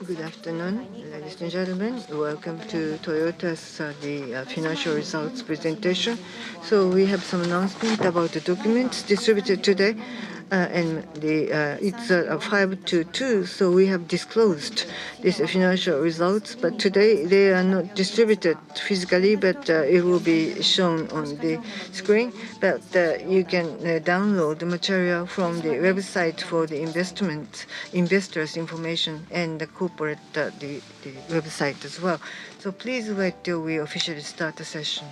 Good afternoon, ladies and gentlemen. Welcome to Toyota's financial results presentation. So we have some announcement about the documents distributed today, and it's 5 to 2. So we have disclosed these financial results, but today they are not distributed physically, but it will be shown on the screen. But you can download the material from the website for the investors information and the corporate the website as well. So please wait till we officially start the session.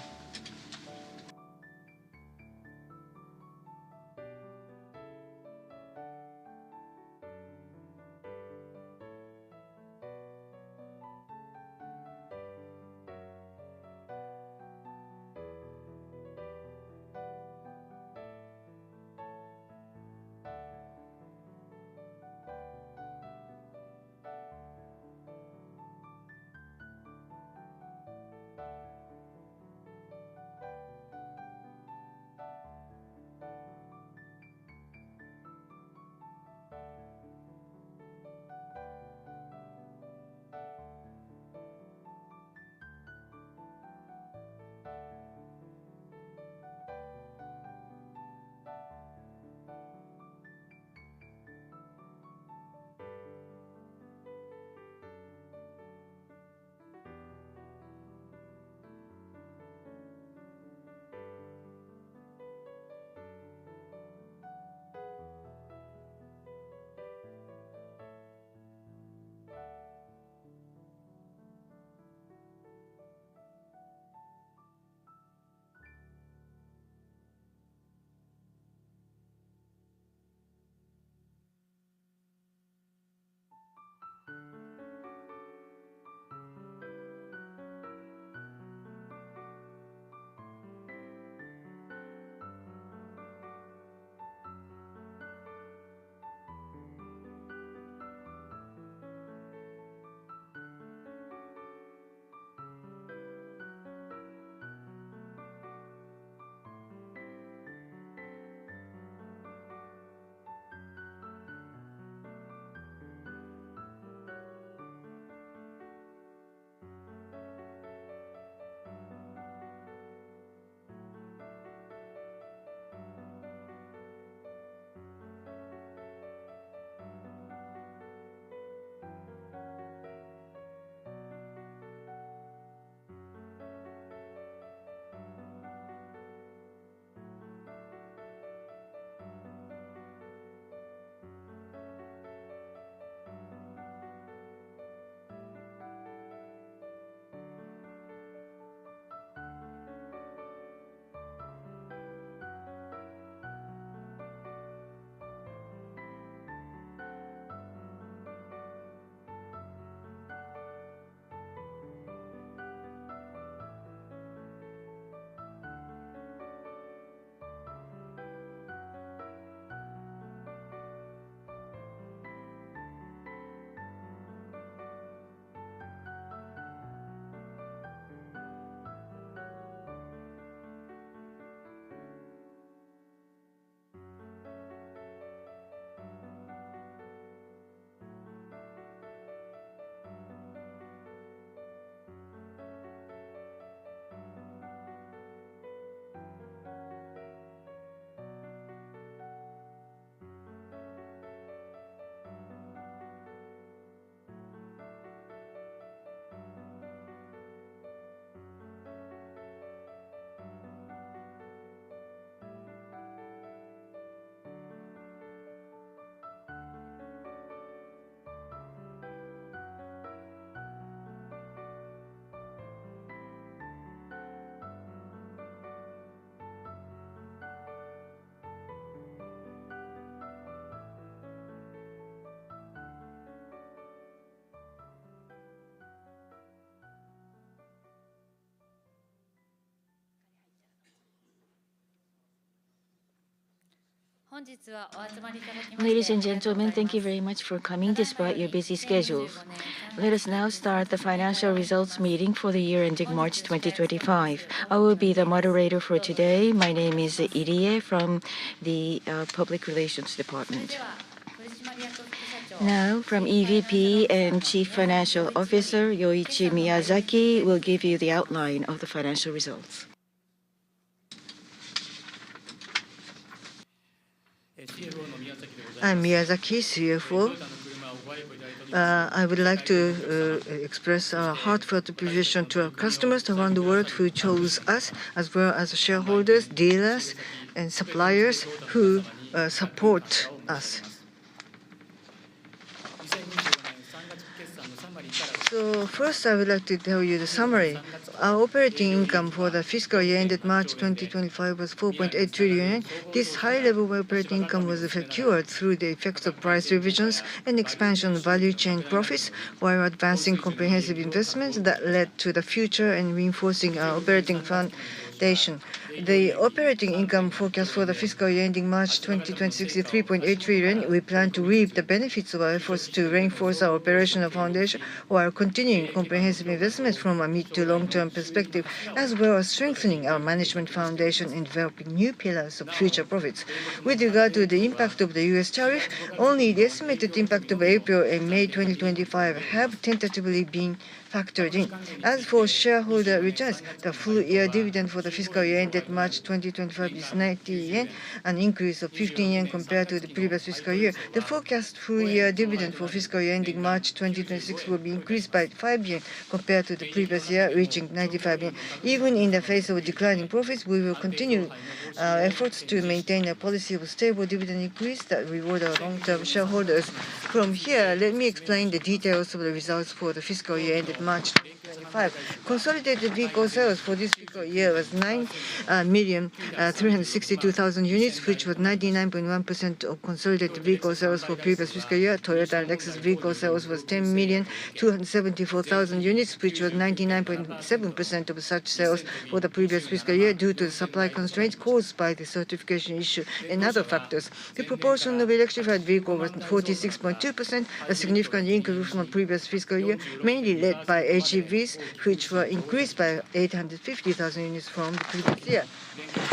Ladies and gentlemen, thank you very much for coming despite your busy schedules. Let us now start the financial results meeting for the year ending March 2025. I will be the moderator for today. My name is Irie from the Public Relations Department. Now, from EVP and Chief Financial Officer Yoichi Miyazaki will give you the outline of the financial results. I'm Miyazaki, CFO. I would like to express our heartfelt appreciation to our customers around the world who chose us, as well as shareholders, dealers, and suppliers who support us. So first, I would like to tell you the summary. Our operating income for the fiscal year ended March 2025 was 4.8 trillion yen. This high level of operating income was secured through the effects of price revisions and expansion of value chain profits, while advancing comprehensive investments that led to the future and reinforcing our operating foundation. The operating income forecast for the fiscal year ending March 2026 is 3.8 trillion. We plan to reap the benefits of our efforts to reinforce our operational foundation while continuing comprehensive investments from a mid to long-term perspective, as well as strengthening our management foundation and developing new pillars of future profits. With regard to the impact of the U.S. tariff, only the estimated impact of April and May 2025 have tentatively been factored in. As for shareholder returns, the full-year dividend for the fiscal year ended March 2025 is 90 yen, an increase of 15 yen compared to the previous fiscal year. The forecast full-year dividend for fiscal year ending March 2026 will be increased by 5 yen compared to the previous year, reaching 95 yen. Even in the face of declining profits, we will continue our efforts to maintain a policy of stable dividend increase that reward our long-term shareholders. From here, let me explain the details of the results for the fiscal year ended March 2025. Consolidated vehicle sales for this fiscal year was 9,362,000 units, which was 99.1% of consolidated vehicle sales for previous fiscal year. Toyota and Lexus vehicle sales was 10,274,000 units, which was 99.7% of such sales for the previous fiscal year due to the supply constraints caused by the certification issue and other factors. The proportion of electrified vehicles was 46.2%, a significant increase from the previous fiscal year, mainly led by HEVs, which were increased by 850,000 units from the previous year.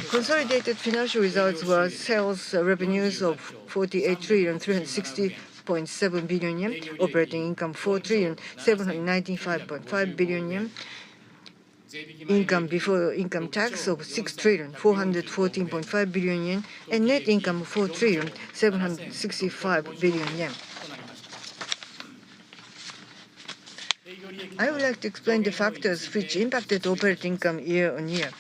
Consolidated financial results were sales revenues of 48,360.7 billion yen, operating income 4,795.5 billion yen, income before income tax of 6,414.5 billion yen, and net income of 4,765 billion yen. I would like to explain the factors which impacted operating income year on year.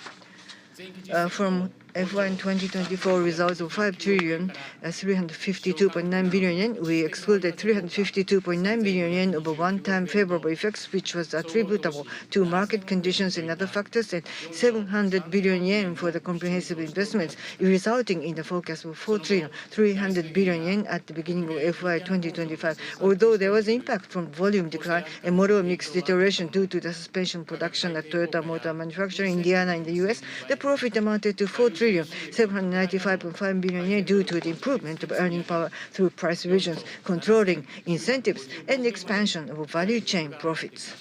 From FY2024 results of 5,352.9 billion yen, we excluded 352.9 billion yen of a one-time favorable effects, which was attributable to market conditions and other factors, and 700 billion yen for the comprehensive investments, resulting in the forecast of 4,300 billion yen at the beginning of FY2025. Although there was impact from volume decline and model mix deterioration due to the suspension production at Toyota Motor Manufacturing Indiana in the U.S., the profit amounted to 4,795.5 billion yen due to the improvement of earning power through price revisions, controlling incentives, and expansion of value chain profits.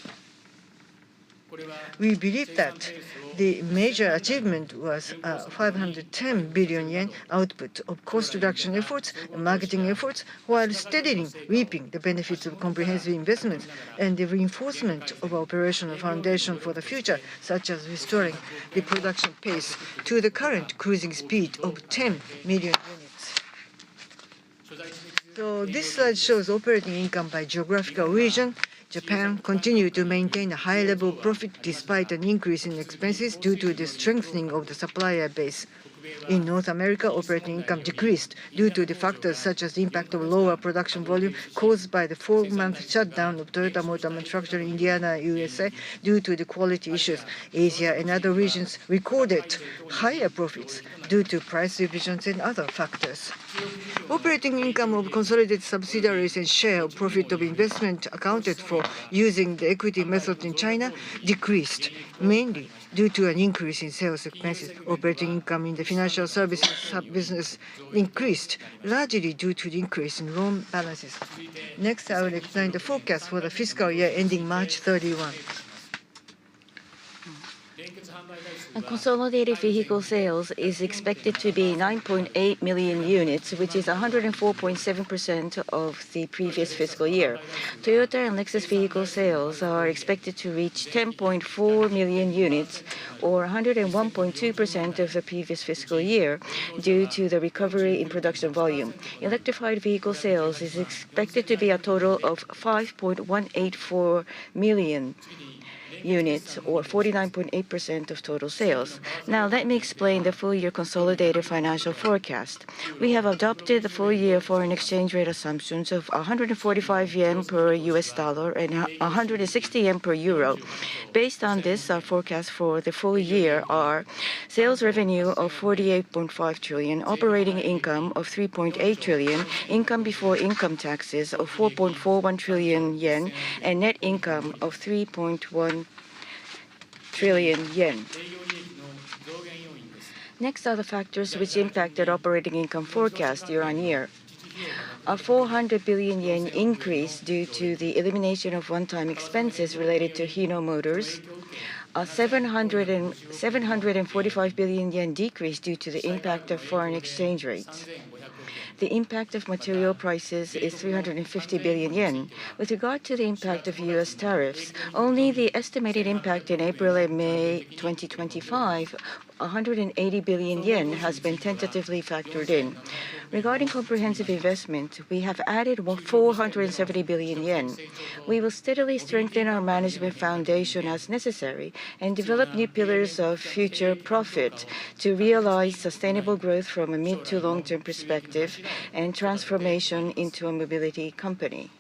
We believe that the major achievement was 510 billion yen output of cost reduction efforts and marketing efforts, while steadily reaping the benefits of comprehensive investments and the reinforcement of our operational foundation for the future, such as restoring the production pace to the current cruising speed of 10 million units. So this slide shows operating income by geographical region. Japan continued to maintain a high level of profit despite an increase in expenses due to the strengthening of the supplier base. In North America, operating income decreased due to the factors such as the impact of lower production volume caused by the 4-month shutdown of Toyota Motor Manufacturing Indiana, USA, due to the quality issues. Asia and other regions recorded higher profits due to price revisions and other factors. Operating income of consolidated subsidiaries and share of profit of investment accounted for using the equity method in China decreased, mainly due to an increase in sales expenses. Operating income in the financial services sub-business increased, largely due to the increase in loan balances. Next, I will explain the forecast for the fiscal year ending March 31. Consolidated vehicle sales is expected to be 9.8 million units, which is 104.7% of the previous fiscal year. Toyota and Lexus vehicle sales are expected to reach 10.4 million units, or 101.2% of the previous fiscal year, due to the recovery in production volume. Electrified vehicle sales is expected to be a total of 5.184 million units, or 49.8% of total sales. Now, let me explain the full-year consolidated financial forecast. We have adopted the full-year foreign exchange rate assumptions of 145 yen per US dollar and 160 yen per euro. Based on this, our forecast for the full year are sales revenue of 48.5 trillion, operating income of 3.8 trillion, income before income taxes of 4.41 trillion yen, and net income of 3.1 trillion yen. Next are the factors which impacted operating income forecast year on year. A 400 billion yen increase due to the elimination of one-time expenses related to Hino Motors. A 745 billion yen decrease due to the impact of foreign exchange rates. The impact of material prices is 350 billion yen. With regard to the impact of U.S. tariffs, only the estimated impact in April and May 2025, 180 billion yen, has been tentatively factored in. Regarding comprehensive investment, we have added 470 billion yen. We will steadily strengthen our management foundation as necessary and develop new pillars of future profit to realize sustainable growth from a mid to long-term perspective and transformation into a mobility company.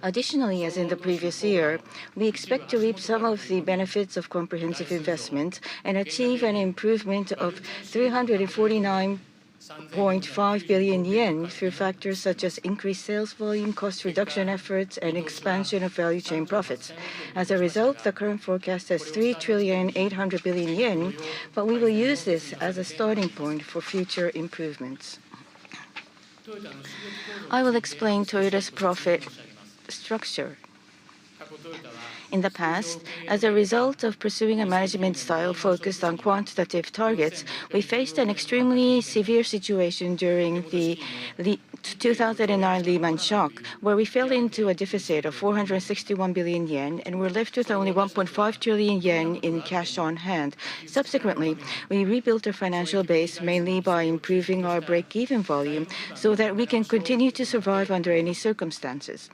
Additionally, as in the previous year, we expect to reap some of the benefits of comprehensive investment and achieve an improvement of 349.5 billion yen through factors such as increased sales volume, cost reduction efforts, and expansion of value chain profits. As a result, the current forecast is 3,800 billion yen, but we will use this as a starting point for future improvements. I will explain Toyota's profit structure. In the past, as a result of pursuing a management style focused on quantitative targets, we faced an extremely severe situation during the 2009 Lehman shock, where we fell into a deficit of 461 billion yen and were left with only 1.5 trillion yen in cash on hand. Subsequently, we rebuilt our financial base mainly by improving our break-even volume so that we can continue to survive under any circumstances.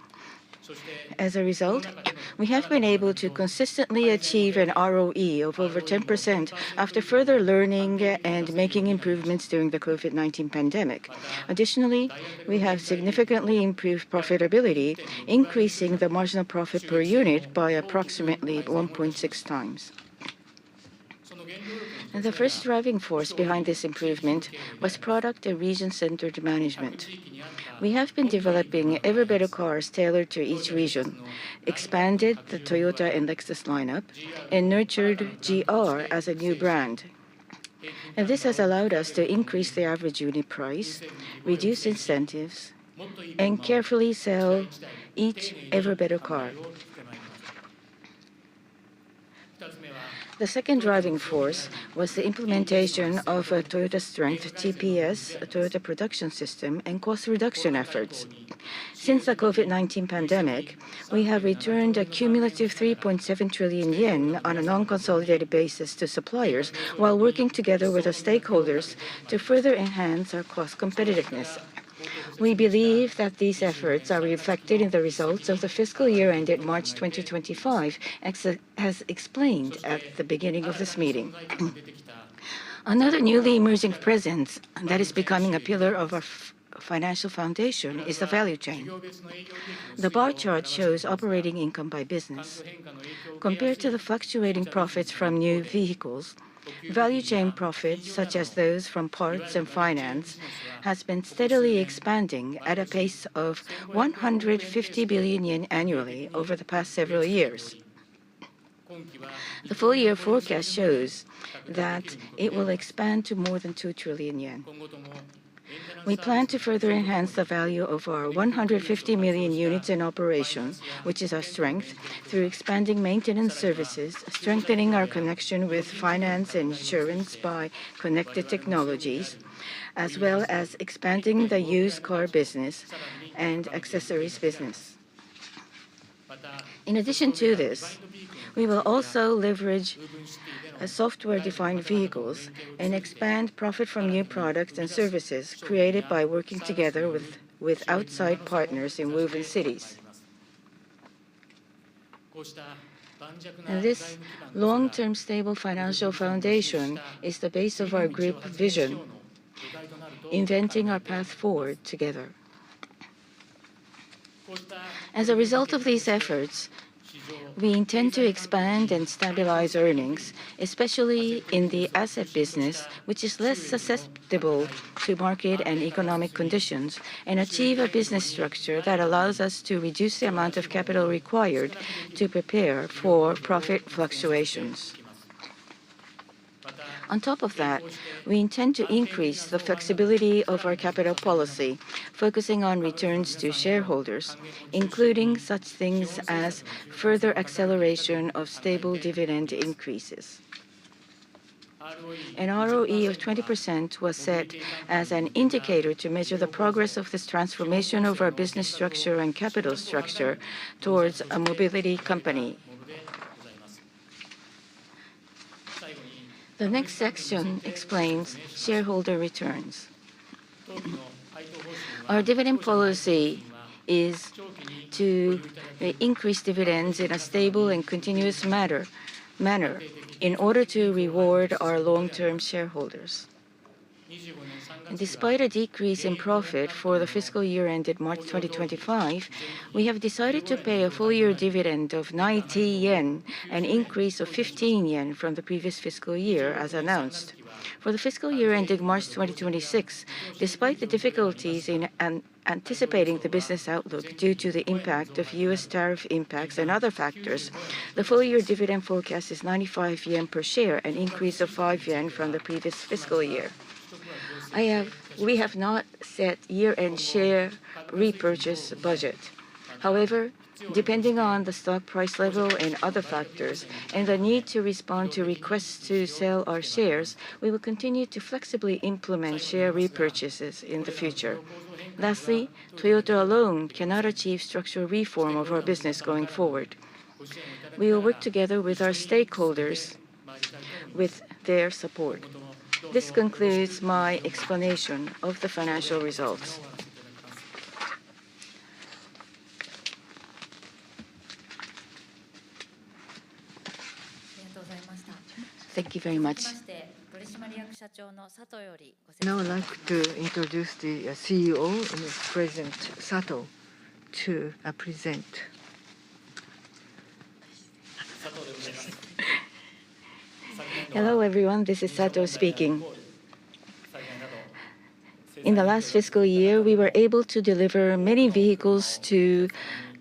As a result, we have been able to consistently achieve an ROE of over 10% after further learning and making improvements during the COVID-19 pandemic. Additionally, we have significantly improved profitability, increasing the marginal profit per unit by approximately 1.6 times. The first driving force behind this improvement was product and region-centered management. We have been developing ever better cars tailored to each region, expanded the Toyota and Lexus lineup, and nurtured GR as a new brand. And this has allowed us to increase the average unit price, reduce incentives, and carefully sell each ever better car. The second driving force was the implementation of a Toyota Strength TPS, a Toyota Production System, and cost reduction efforts. Since the COVID-19 pandemic, we have returned a cumulative 3.7 trillion yen on a non-consolidated basis to suppliers while working together with our stakeholders to further enhance our cost competitiveness. We believe that these efforts are reflected in the results of the fiscal year ended March 2025, as explained at the beginning of this meeting. Another newly emerging presence that is becoming a pillar of our financial foundation is the value chain. The bar chart shows operating income by business. Compared to the fluctuating profits from new vehicles, value chain profits, such as those from parts and finance, has been steadily expanding at a pace of 150 billion yen annually over the past several years. The full-year forecast shows that it will expand to more than 2 trillion yen. We plan to further enhance the value of our 150 million units in operation, which is our strength, through expanding maintenance services, strengthening our connection with finance and insurance by connected technologies, as well as expanding the used car business and accessories business. In addition to this, we will also leverage software-defined vehicles and expand profit from new products and services created by working together with outside partners in woven cities. And this long-term stable financial foundation is the base of our group vision, inventing our path forward together. As a result of these efforts, we intend to expand and stabilize earnings, especially in the asset business, which is less susceptible to market and economic conditions, and achieve a business structure that allows us to reduce the amount of capital required to prepare for profit fluctuations. On top of that, we intend to increase the flexibility of our capital policy, focusing on returns to shareholders, including such things as further acceleration of stable dividend increases. An ROE of 20% was set as an indicator to measure the progress of this transformation of our business structure and capital structure towards a mobility company. The next section explains shareholder returns. Our dividend policy is to increase dividends in a stable and continuous manner in order to reward our long-term shareholders. Despite a decrease in profit for the fiscal year ended March 2025, we have decided to pay a full-year dividend of 90 yen, an increase of 15 yen from the previous fiscal year, as announced. For the fiscal year ended March 2026, despite the difficulties in anticipating the business outlook due to the impact of U.S. tariff impacts and other factors, the full-year dividend forecast is 95 yen per share, an increase of 5 yen from the previous fiscal year. We have not set year-end share repurchase budget. However, depending on the stock price level and other factors, and the need to respond to requests to sell our shares, we will continue to flexibly implement share repurchases in the future. Lastly, Toyota alone cannot achieve structural reform of our business going forward. We will work together with our stakeholders with their support. This concludes my explanation of the financial results. Thank you very much. Now I'd like to introduce the CEO and President Sato to present. Hello, everyone. This is Sato speaking. In the last fiscal year, we were able to deliver many vehicles to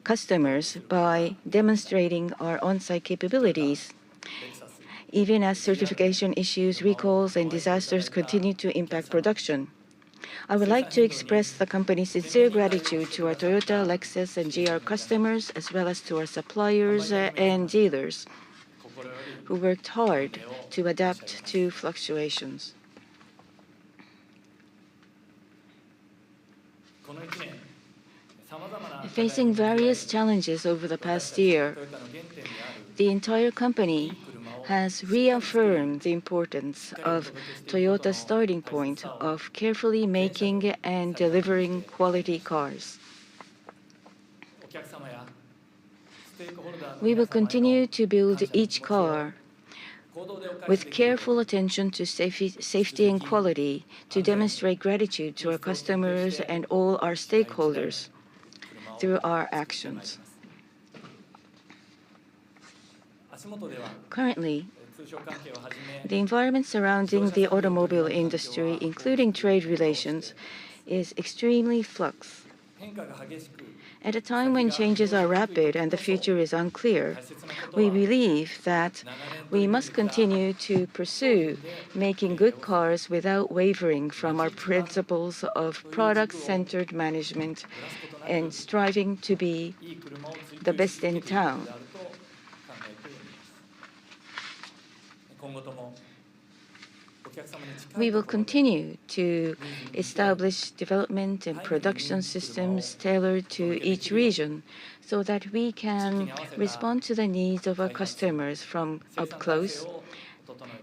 customers by demonstrating our on-site capabilities, even as certification issues, recalls, and disasters continue to impact production. I would like to express the company's sincere gratitude to our Toyota, Lexus, and GR customers, as well as to our suppliers and dealers who worked hard to adapt to fluctuations. Facing various challenges over the past year, the entire company has reaffirmed the importance of Toyota's starting point of carefully making and delivering quality cars. We will continue to build each car with careful attention to safety and quality to demonstrate gratitude to our customers and all our stakeholders through our actions. Currently, the environment surrounding the automobile industry, including trade relations, is extremely flux. At a time when changes are rapid and the future is unclear, we believe that we must continue to pursue making good cars without wavering from our principles of product-centered management and striving to be the best in town. We will continue to establish development and production systems tailored to each region so that we can respond to the needs of our customers from up close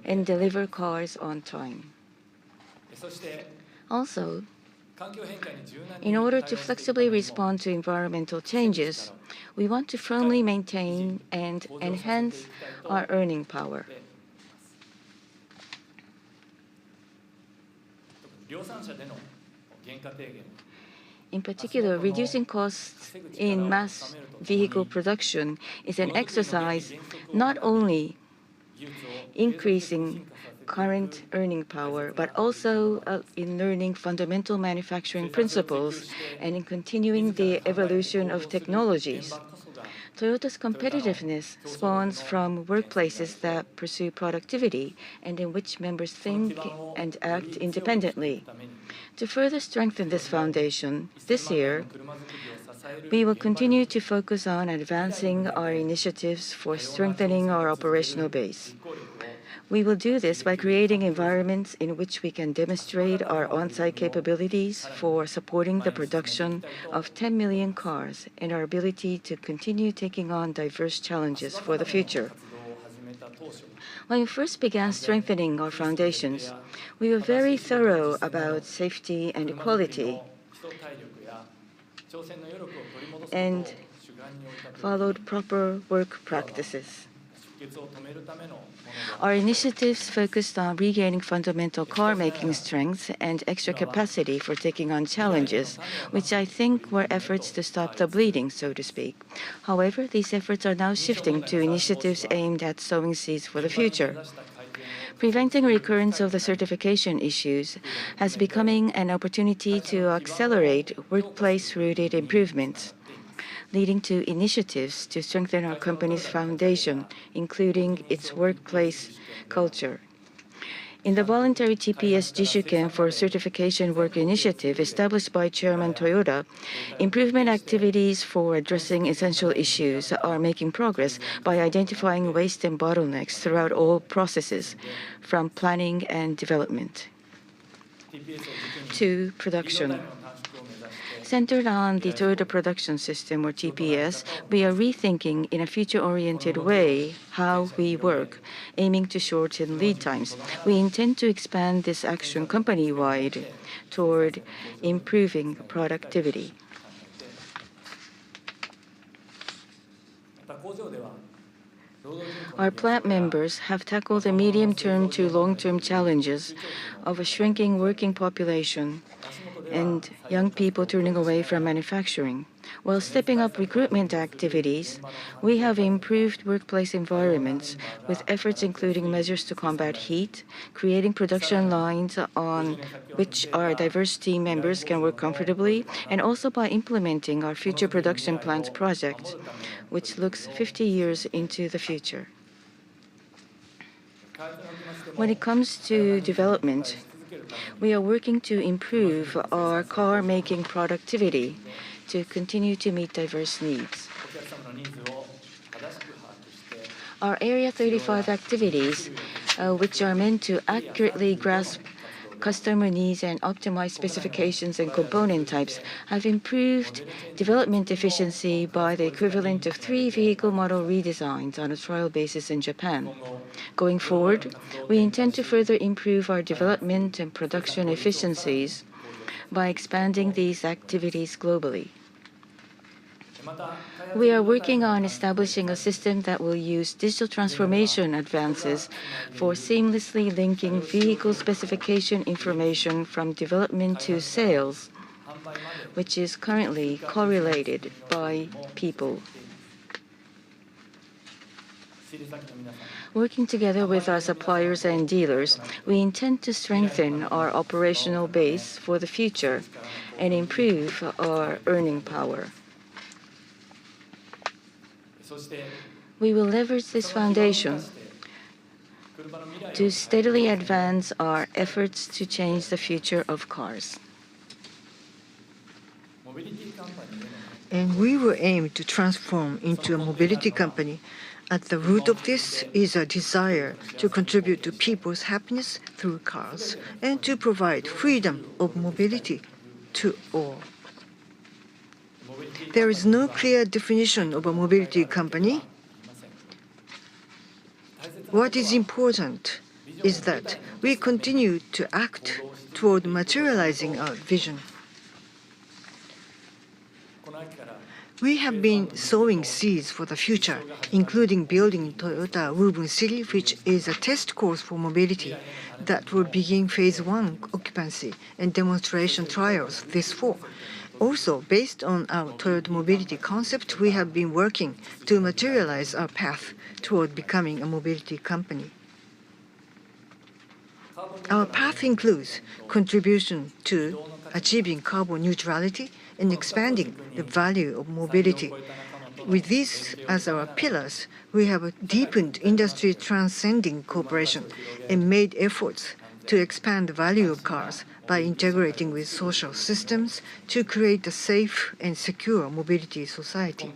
and deliver cars on time. Also, in order to flexibly respond to environmental changes, we want to firmly maintain and enhance our earning power. In particular, reducing costs in mass vehicle production is an exercise not only increasing current earning power, but also in learning fundamental manufacturing principles and in continuing the evolution of technologies. Toyota's competitiveness spawns from workplaces that pursue productivity and in which members think and act independently. To further strengthen this foundation, this year, we will continue to focus on advancing our initiatives for strengthening our operational base. We will do this by creating environments in which we can demonstrate our on-site capabilities for supporting the production of 10 million cars and our ability to continue taking on diverse challenges for the future. When we first began strengthening our foundations, we were very thorough about safety and quality and followed proper work practices. Our initiatives focused on regaining fundamental car-making strength and extra capacity for taking on challenges, which I think were efforts to stop the bleeding, so to speak. However, these efforts are now shifting to initiatives aimed at sowing seeds for the future. Preventing recurrence of the certification issues has become an opportunity to accelerate workplace-rooted improvements, leading to initiatives to strengthen our company's foundation, including its workplace culture. In the voluntary TPS Jishuken for Certification Work Initiative established by Chairman Toyoda, improvement activities for addressing essential issues are making progress by identifying waste and bottlenecks throughout all processes, from planning and development to production. Centered on the Toyota Production System, or TPS, we are rethinking in a future-oriented way how we work, aiming to shorten lead times. We intend to expand this action company-wide toward improving productivity. Our plant members have tackled the medium-term to long-term challenges of a shrinking working population and young people turning away from manufacturing. While stepping up recruitment activities, we have improved workplace environments with efforts including measures to combat heat, creating production lines on which our diverse team members can work comfortably, and also by implementing our future production plants project, which looks 50 years into the future. When it comes to development, we are working to improve our car-making productivity to continue to meet diverse needs. Our Area 35 activities, which are meant to accurately grasp customer needs and optimize specifications and component types, have improved development efficiency by the equivalent of 3 vehicle model redesigns on a trial basis in Japan. Going forward, we intend to further improve our development and production efficiencies by expanding these activities globally. We are working on establishing a system that will use digital transformation advances for seamlessly linking vehicle specification information from development to sales, which is currently correlated by people. Working together with our suppliers and dealers, we intend to strengthen our operational base for the future and improve our earning power. We will leverage this foundation to steadily advance our efforts to change the future of cars. And we will aim to transform into a mobility company. At the root of this is a desire to contribute to people's happiness through cars and to provide freedom of mobility to all. There is no clear definition of a mobility company. What is important is that we continue to act toward materializing our vision. We have been sowing seeds for the future, including building Toyota Woven City, which is a test course for mobility that will begin phase 1 occupancy and demonstration trials this fall. Also, based on our Toyota mobility concept, we have been working to materialize our path toward becoming a mobility company. Our path includes contribution to achieving carbon neutrality and expanding the value of mobility. With these as our pillars, we have deepened industry transcending cooperation and made efforts to expand the value of cars by integrating with social systems to create a safe and secure mobility society.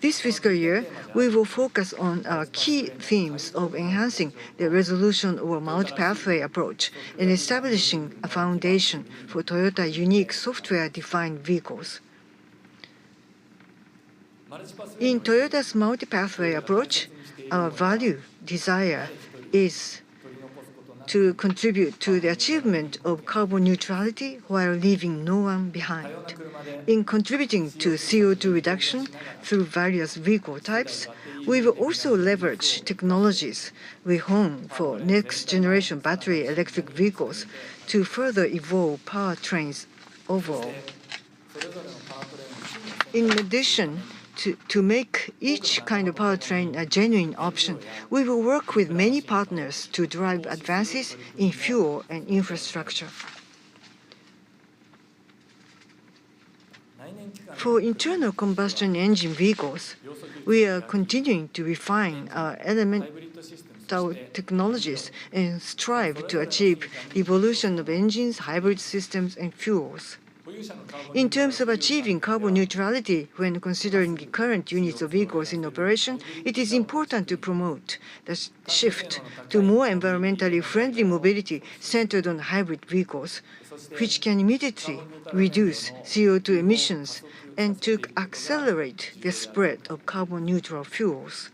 This fiscal year, we will focus on our key themes of enhancing the resolution of a multi-pathway approach and establishing a foundation for Toyota unique software-defined vehicles. In Toyota's multi-pathway approach, our value desire is to contribute to the achievement of carbon neutrality while leaving no one behind. In contributing to CO2 reduction through various vehicle types, we will also leverage technologies we hone for next-generation battery electric vehicles to further evolve powertrains overall. In addition, to make each kind of powertrain a genuine option, we will work with many partners to drive advances in fuel and infrastructure. For internal combustion engine vehicles, we are continuing to refine our elemental technologies and strive to achieve evolution of engines, hybrid systems, and fuels. In terms of achieving carbon neutrality when considering the current units of vehicles in operation, it is important to promote the shift to more environmentally friendly mobility centered on hybrid vehicles, which can immediately reduce CO2 emissions and to accelerate the spread of carbon neutral fuels.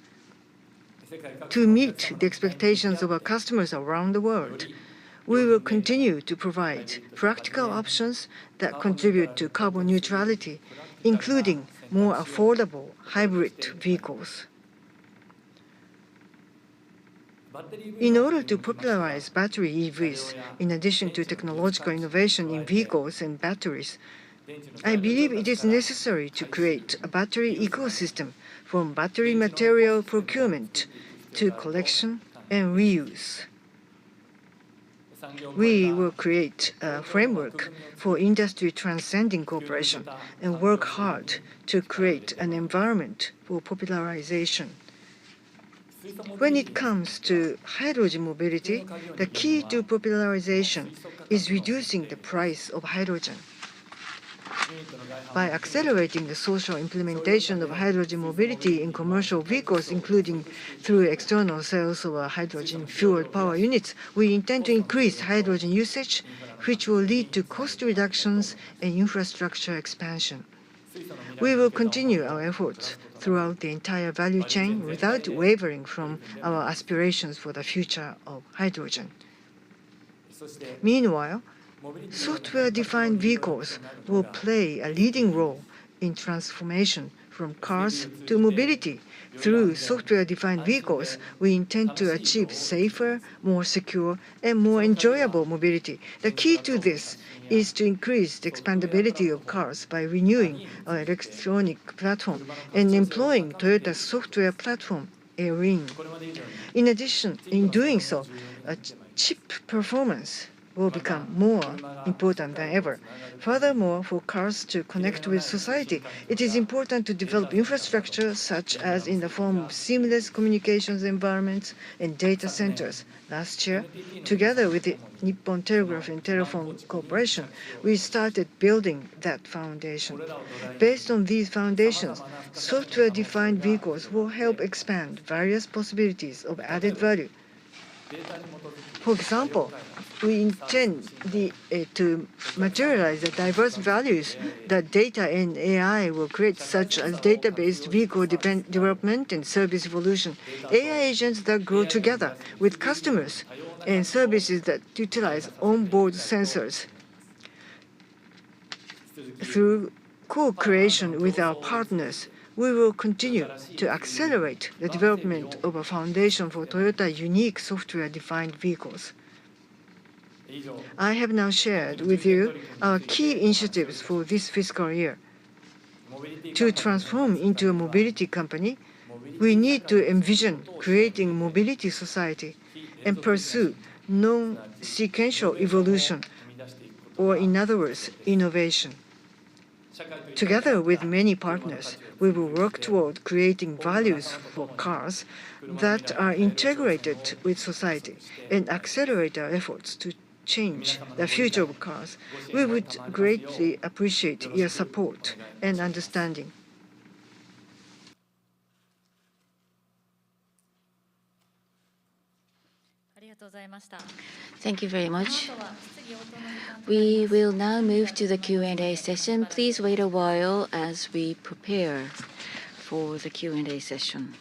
To meet the expectations of our customers around the world, we will continue to provide practical options that contribute to carbon neutrality, including more affordable hybrid vehicles. In order to popularize battery EVs, in addition to technological innovation in vehicles and batteries, I believe it is necessary to create a battery ecosystem from battery material procurement to collection and reuse. We will create a framework for industry transcending cooperation and work hard to create an environment for popularization. When it comes to hydrogen mobility, the key to popularization is reducing the price of hydrogen. By accelerating the social implementation of hydrogen mobility in commercial vehicles, including through external sales of hydrogen-fueled power units, we intend to increase hydrogen usage, which will lead to cost reductions and infrastructure expansion. We will continue our efforts throughout the entire value chain without wavering from our aspirations for the future of hydrogen. Meanwhile, software-defined vehicles will play a leading role in transformation from cars to mobility. Through software-defined vehicles, we intend to achieve safer, more secure, and more enjoyable mobility. The key to this is to increase the expandability of cars by renewing our electronic platform and employing Toyota's software platform, Erin. In addition, in doing so, chip performance will become more important than ever. Furthermore, for cars to connect with society, it is important to develop infrastructure such as in the form of seamless communications environments and data centers. Last year, together with the Nippon Telegraph and Telephone Corporation, we started building that foundation. Based on these foundations, software-defined vehicles will help expand various possibilities of added value. For example, we intend to materialize the diverse values that data and AI will create, such as data-based vehicle development and service evolution, AI agents that grow together with customers, and services that utilize onboard sensors. Through co-creation with our partners, we will continue to accelerate the development of a foundation for Toyota's unique software-defined vehicles. I have now shared with you our key initiatives for this fiscal year. To transform into a mobility company, we need to envision creating mobility society and pursue non-sequential evolution, or in other words, innovation. Together with many partners, we will work toward creating values for cars that are integrated with society and accelerate our efforts to change the future of cars. We would greatly appreciate your support and understanding. Thank you very much. We will now move to the Q&A session. Please wait a while as we prepare for the Q&A session.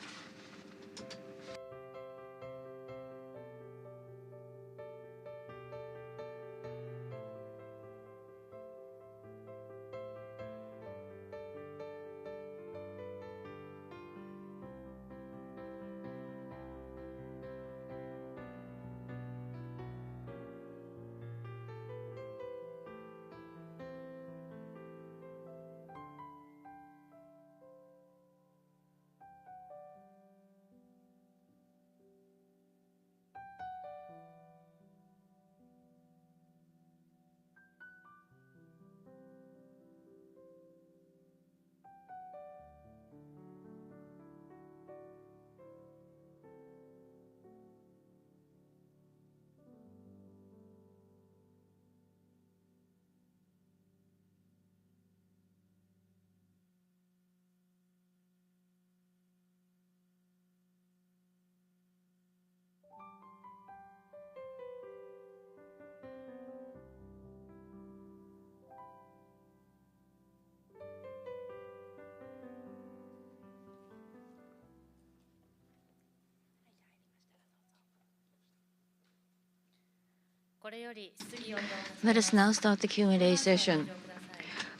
Let us now start the Q&A session.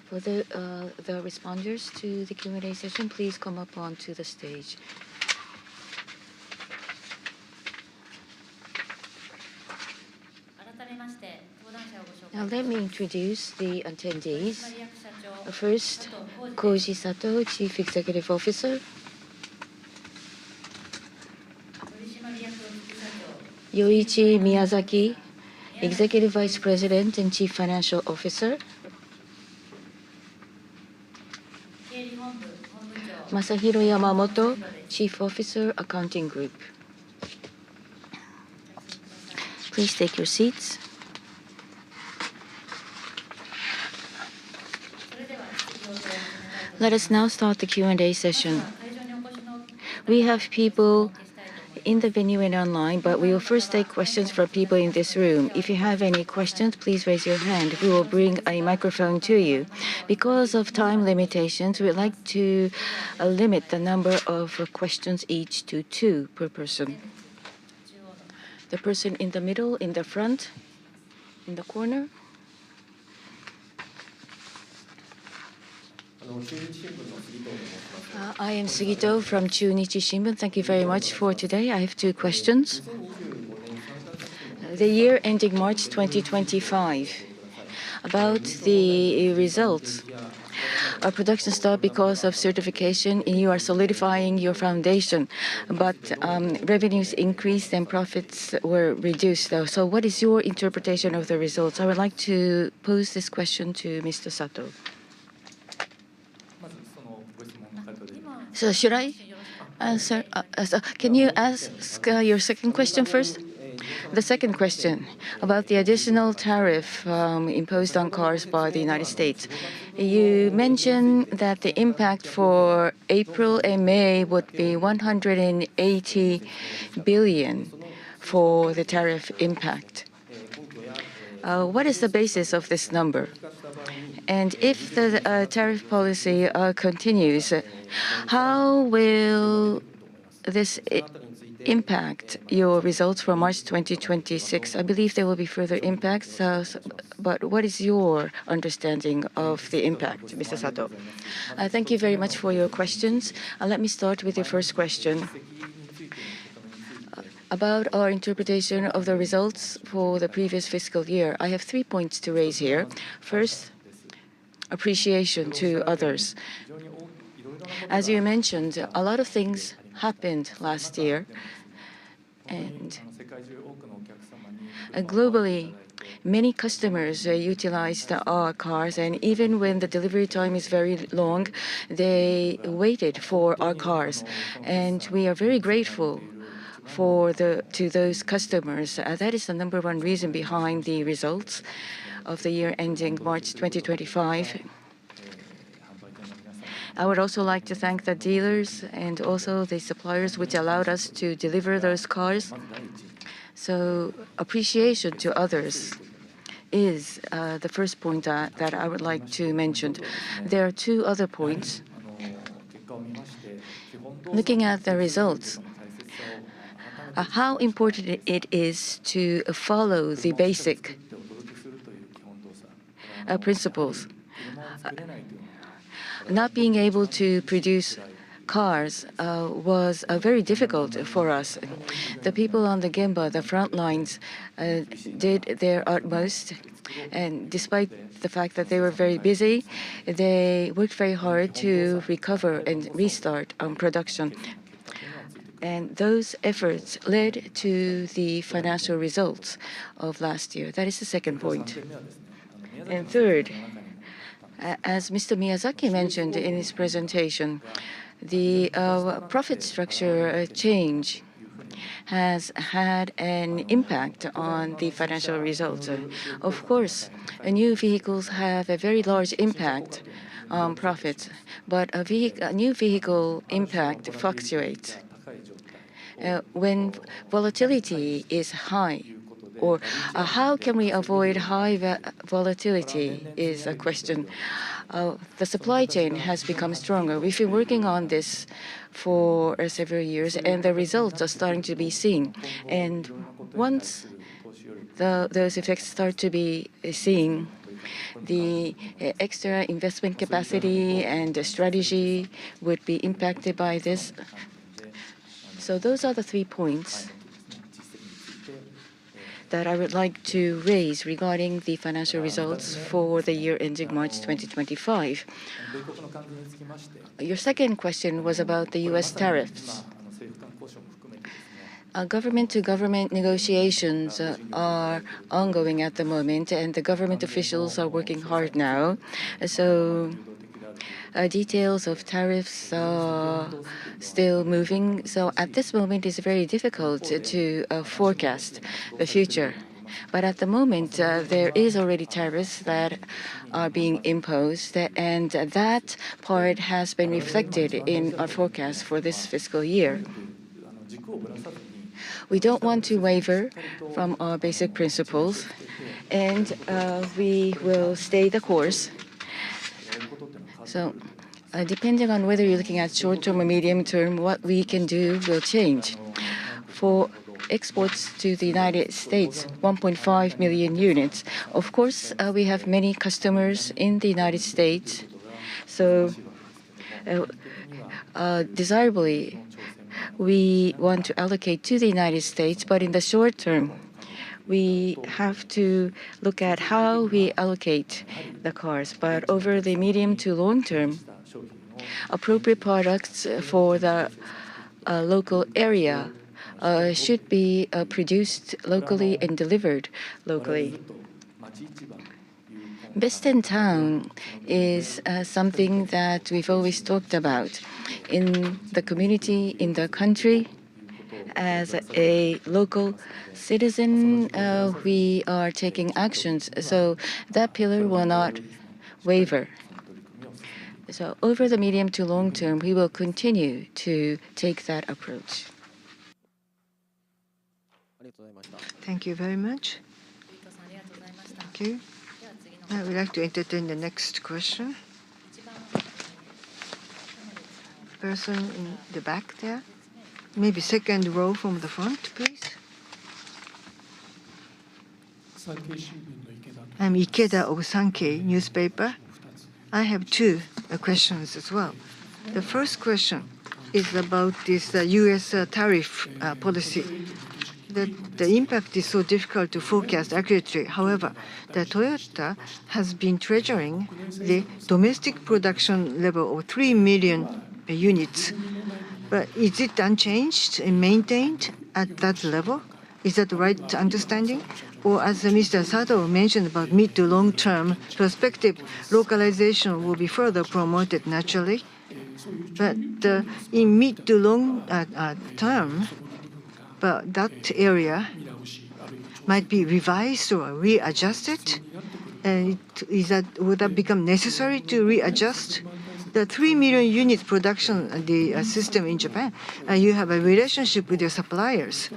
For the responders to the Q&A session, please come up onto the stage. Now let me introduce the attendees. First, Koji Sato, Chief Executive Officer. Yoichi Miyazaki, Executive Vice President and Chief Financial Officer. Masahiro Yamamoto, Chief Officer, Accounting Group. Please take your seats. Let us now start the Q&A session. We have people in the venue and online, but we will first take questions from people in this room. If you have any questions, please raise your hand. We will bring a microphone to you. Because of time limitations, we would like to limit the number of questions each to 2 per person. The person in the middle, in the front, in the corner. I am Sugito from Chunichi Shimbun. Thank you very much for today. I have 2 questions. The year ending March 2025, about the results. production stopped because of certification, and you are solidifying your foundation. But revenues increased and profits were reduced. So what is your interpretation of the results? I would like to pose this question to Mr. Sato. So should I answer? Can you ask your second question first? The second question about the additional tariff imposed on cars by the United States. You mentioned that the impact for April and May would be 180 billion for the tariff impact. What is the basis of this number? And if the tariff policy continues, how will this impact your results for March 2026? I believe there will be further impacts, but what is your understanding of the impact, Mr. Sato? Thank you very much for your questions. Let me start with your first question. About our interpretation of the results for the previous fiscal year, I have 3 points to raise here. First, appreciation to others. As you mentioned, a lot of things happened last year, and globally, many customers utilized our cars, and even when the delivery time is very long, they waited for our cars, and we are very grateful to those customers. That is the number one reason behind the results of the year ending March 2025. I would also like to thank the dealers and also the suppliers which allowed us to deliver those cars. So appreciation to others is the first point that I would like to mention. There are two other points. Looking at the results, how important it is to follow the basic principles. Not being able to produce cars was very difficult for us. The people on the gemba, the front lines, did their utmost, and despite the fact that they were very busy, they worked very hard to recover and restart production. And those efforts led to the financial results of last year. That is the second point. And third, as Mr. Miyazaki mentioned in his presentation, the profit structure change has had an impact on the financial results. Of course, new vehicles have a very large impact on profits, but a new vehicle impact fluctuates. When volatility is high, or how can we avoid high volatility is a question. The supply chain has become stronger. We've been working on this for several years, and the results are starting to be seen. And once those effects start to be seen, the extra investment capacity and the strategy would be impacted by this. So those are the 3 points that I would like to raise regarding the financial results for the year ending March 2025. Your second question was about the U.S. tariffs. Government-to-government negotiations are ongoing at the moment, and the government officials are working hard now. So details of tariffs are still moving. So at this moment, it's very difficult to forecast the future. But at the moment, there is already tariffs that are being imposed, and that part has been reflected in our forecast for this fiscal year. We don't want to waver from our basic principles, and we will stay the course. So depending on whether you're looking at short-term or medium-term, what we can do will change. For exports to the United States, 1.5 million units. Of course, we have many customers in the United States. So desirably, we want to allocate to the United States, but in the short term, we have to look at how we allocate the cars. But over the medium to long term, appropriate products for the local area should be produced locally and delivered locally. Best in town is something that we've always talked about. In the community, in the country, as a local citizen, we are taking actions. So that pillar will not waver. So over the medium to long term, we will continue to take that approach. Thank you very much. Thank you. I would like to entertain the next question. Person in the back there. Maybe second row from the front, please. I'm Ikeda of Sankei newspaper. I have two questions as well. The first question is about this U.S. Tariff policy. The impact is so difficult to forecast accurately. However, the Toyota has been treasuring the domestic production level of 3 million units. But is it unchanged and maintained at that level? Is that the right understanding? Or as Mr. Sato mentioned about mid to long-term perspective, localization will be further promoted naturally. But in mid to long term, but that area might be revised or readjusted. And would that become necessary to readjust? The 3 million unit production system in Japan, you have a relationship with your suppliers.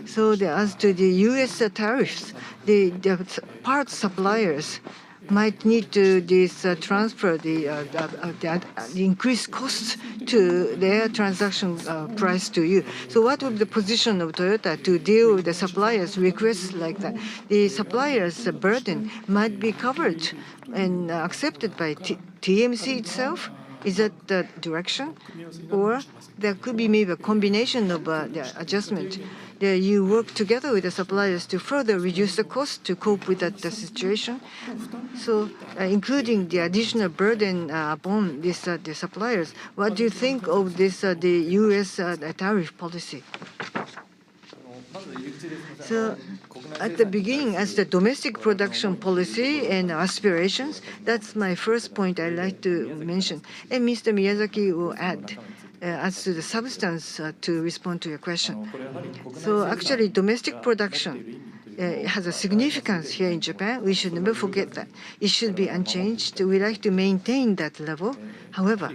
So as to the U.S. tariffs, the parts suppliers might need to transfer the increased costs to their transaction price to you. So what would be the position of Toyota to deal with the suppliers' requests like that? The suppliers' burden might be covered and accepted by TMC itself. Is that the direction? Or there could be maybe a combination of the adjustment. You work together with the suppliers to further reduce the cost to cope with that situation. So, including the additional burden upon the suppliers, what do you think of this the U.S. Tariff policy? So, at the beginning, as the domestic production policy and aspirations, that's my first point I'd like to mention. And Mr. Miyazaki will add as to the substance to respond to your question. So actually, domestic production has a significance here in Japan. We should never forget that. It should be unchanged. We like to maintain that level. However,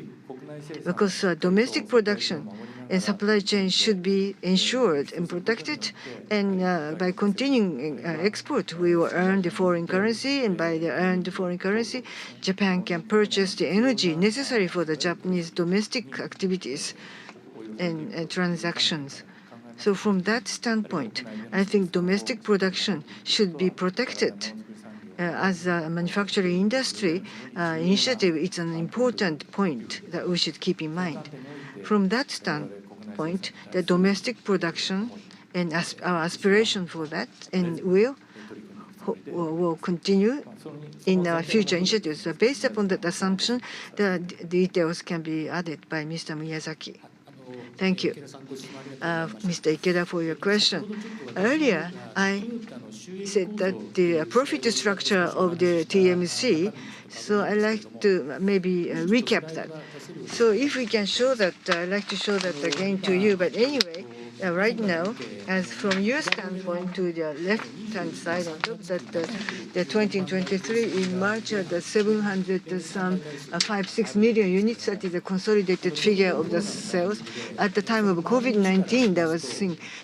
because domestic production and supply chain should be ensured and protected, and by continuing export, we will earn the foreign currency, and by the earned foreign currency, Japan can purchase the energy necessary for the Japanese domestic activities and transactions. So from that standpoint, I think domestic production should be protected. As a manufacturing industry initiative, it's an important point that we should keep in mind. From that standpoint, the domestic production and our aspiration for that and will continue in our future initiatives. So based upon that assumption, the details can be added by Mr. Miyazaki. Thank you, Mr. Ikeda, for your question. Earlier, I said that the profit structure of the TMC, so I'd like to maybe recap that. So if we can show that, I'd like to show that again to you. But anyway, right now, as from your standpoint to the left-hand side on top, that the 2023 in March, the 756 million units, that is the consolidated figure of the sales. At the time of COVID-19, that was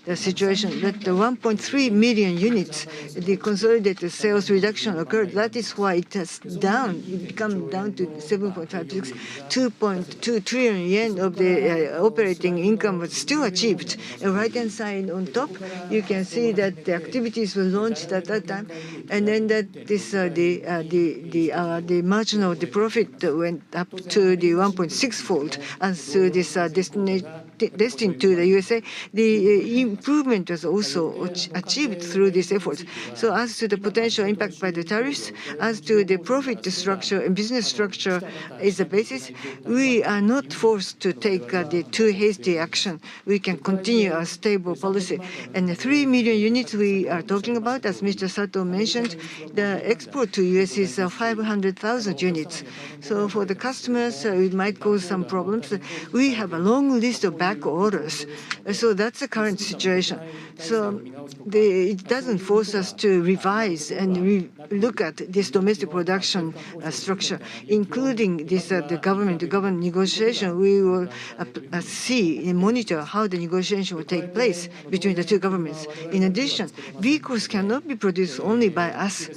the situation that the 1.3 million units, the consolidated sales reduction occurred. That is why it has become down to 7.56, 2.2 trillion yen of the operating income was still achieved. And right-hand side on top, you can see that the activities were launched at that time, and then that this the marginal profit went up to the 1.6-fold as to this destined to the USA, the improvement was also achieved through these efforts. So as to the potential impact by the tariffs, as to the profit structure and business structure is the basis, we are not forced to take the too hasty action. We can continue a stable policy. And the 3 million units we are talking about, as Mr. Sato mentioned, the export to US is 500,000 units. So for the customers, it might cause some problems. We have a long list of back orders. So that's the current situation. So it doesn't force us to revise and look at this domestic production structure, including this the government negotiation. We will see and monitor how the negotiation will take place between the two governments. In addition, vehicles cannot be produced only by us.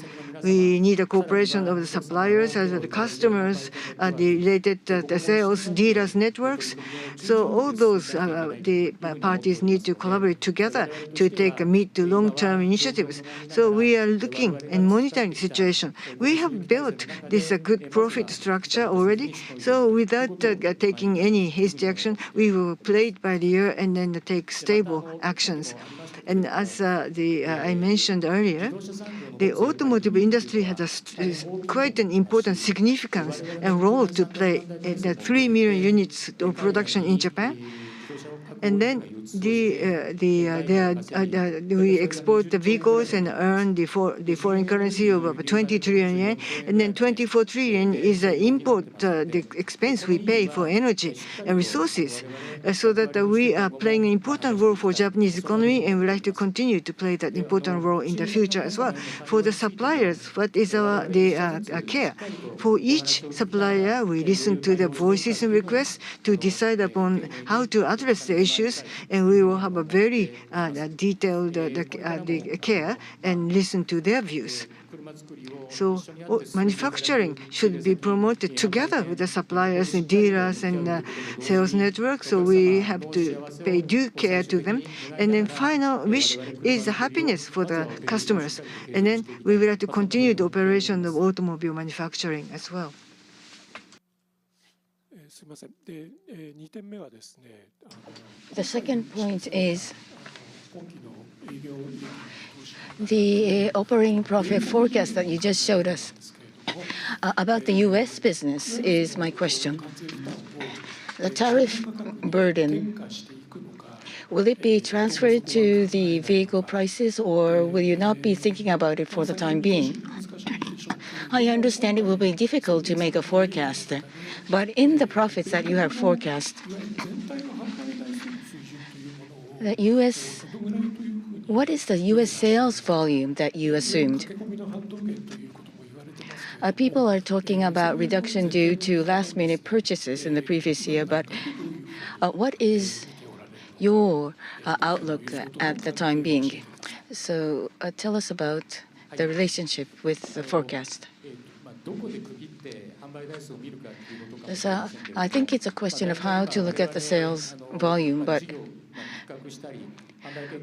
We need a cooperation of the suppliers as well as the customers, the related the sales, dealers, networks. So all those the parties need to collaborate together to take a mid to long-term initiatives. So we are looking and monitoring the situation. We have built this good profit structure already. So without taking any hasty action, we will play it by the ear and then take stable actions. And as I mentioned earlier, the automotive industry has quite an important significance and role to play in the 3 million units of production in Japan. And then we export the vehicles and earn the foreign currency of about 20 trillion yen. And then 24 trillion is the import, the expense we pay for energy and resources. So that we are playing an important role for Japanese economy, and we like to continue to play that important role in the future as well. For the suppliers, what is our care? For each supplier, we listen to the voices and requests to decide upon how to address the issues, and we will have a very detailed care and listen to their views. So manufacturing should be promoted together with the suppliers and dealers and sales networks. So we have to pay due care to them. And then final wish is the happiness for the customers. And then we will have to continue the operation of automobile manufacturing as well. The second point is the operating profit forecast that you just showed us. About the U.S. business is my question. The tariff burden, will it be transferred to the vehicle prices, or will you not be thinking about it for the time being? I understand it will be difficult to make a forecast, but in the profits that you have forecast, the U.S. What is the U.S. sales volume that you assumed? People are talking about reduction due to last-minute purchases in the previous year, but what is your outlook at the time being? So tell us about the relationship with the forecast. So I think it's a question of how to look at the sales volume, but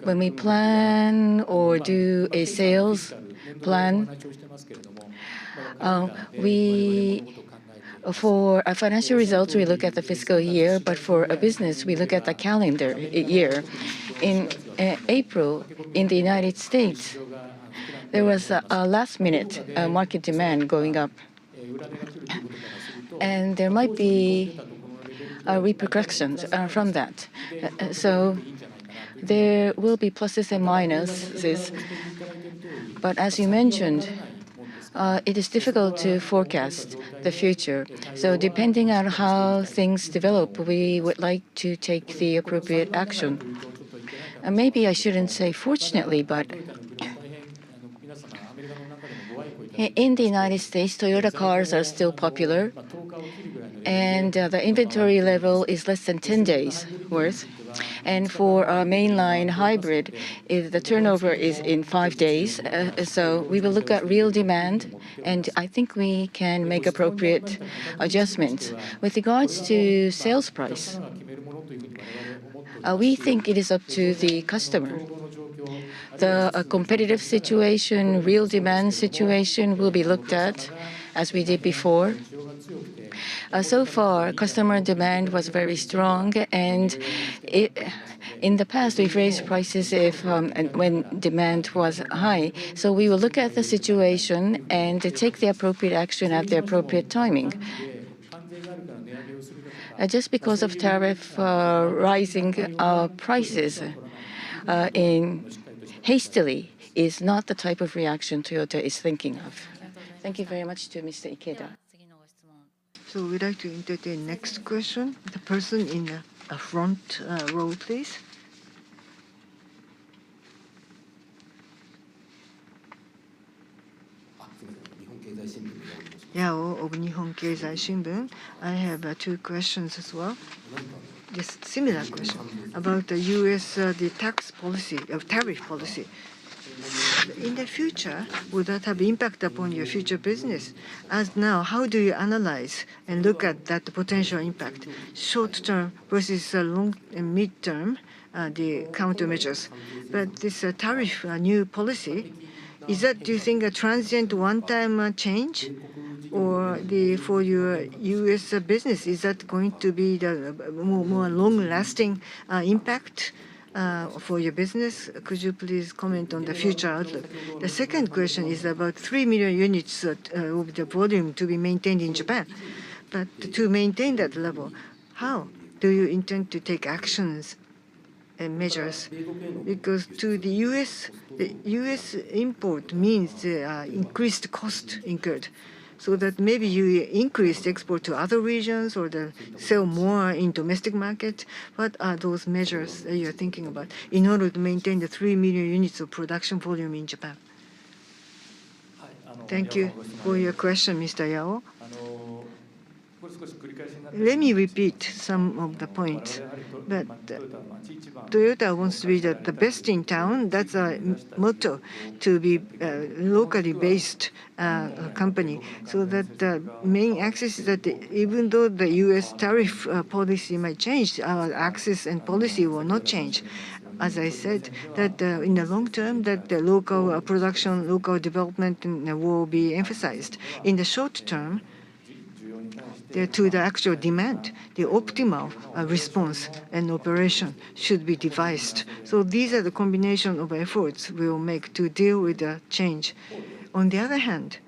when we plan or do a sales plan, for our financial results, we look at the fiscal year, but for a business, we look at the calendar year. In April, in the United States, there was a last-minute market demand going up, and there might be repercussions from that. So there will be pluses and minuses, but as you mentioned, it is difficult to forecast the future. So depending on how things develop, we would like to take the appropriate action. Maybe I shouldn't say fortunately, but in the United States, Toyota cars are still popular, and the inventory level is less than 10 days worth. And for our mainline hybrid, the turnover is in 5 days. So we will look at real demand, and I think we can make appropriate adjustments. With regards to sales price, we think it is up to the customer. The competitive situation, real demand situation will be looked at as we did before. So far, customer demand was very strong, and in the past, we've raised prices when demand was high. So we will look at the situation and take the appropriate action at the appropriate timing. Just because of tariff rising prices hastily is not the type of reaction Toyota is thinking of. Thank you very much to Mr. Ikeda. So we'd like to entertain next question. The person in the front row, please. Yao of Nihon Keizai Shimbun. I have 2 questions as well. This similar question about the U.S. The tax policy, tariff policy. In the future, will that have impact upon your future business? As now, how do you analyze and look at that potential impact, short term versus long and mid term, the countermeasures? But this tariff new policy, is that, do you think, a transient one-time change? Or for your U.S. business, is that going to be the more long-lasting impact for your business? Could you please comment on the future outlook? The second question is about 3 million units of the volume to be maintained in Japan. But to maintain that level, how do you intend to take actions and measures? Because to the U.S. import means increased cost incurred. So that maybe you increase the export to other regions or sell more in domestic market. What are those measures that you're thinking about in order to maintain the 3 million units of production volume in Japan? Thank you for your question, Mr. Yao. Let me repeat some of the points. But Toyota wants to be the best in town. That's a motto, to be locally based company. So that the main axis is that even though the U.S. tariff policy might change, our axis and policy will not change. As I said, that in the long term, that the local production, local development will be emphasized. In the short term, to the actual demand, the optimal response and operation should be devised. So these are the combination of efforts we will make to deal with the change. On the other hand,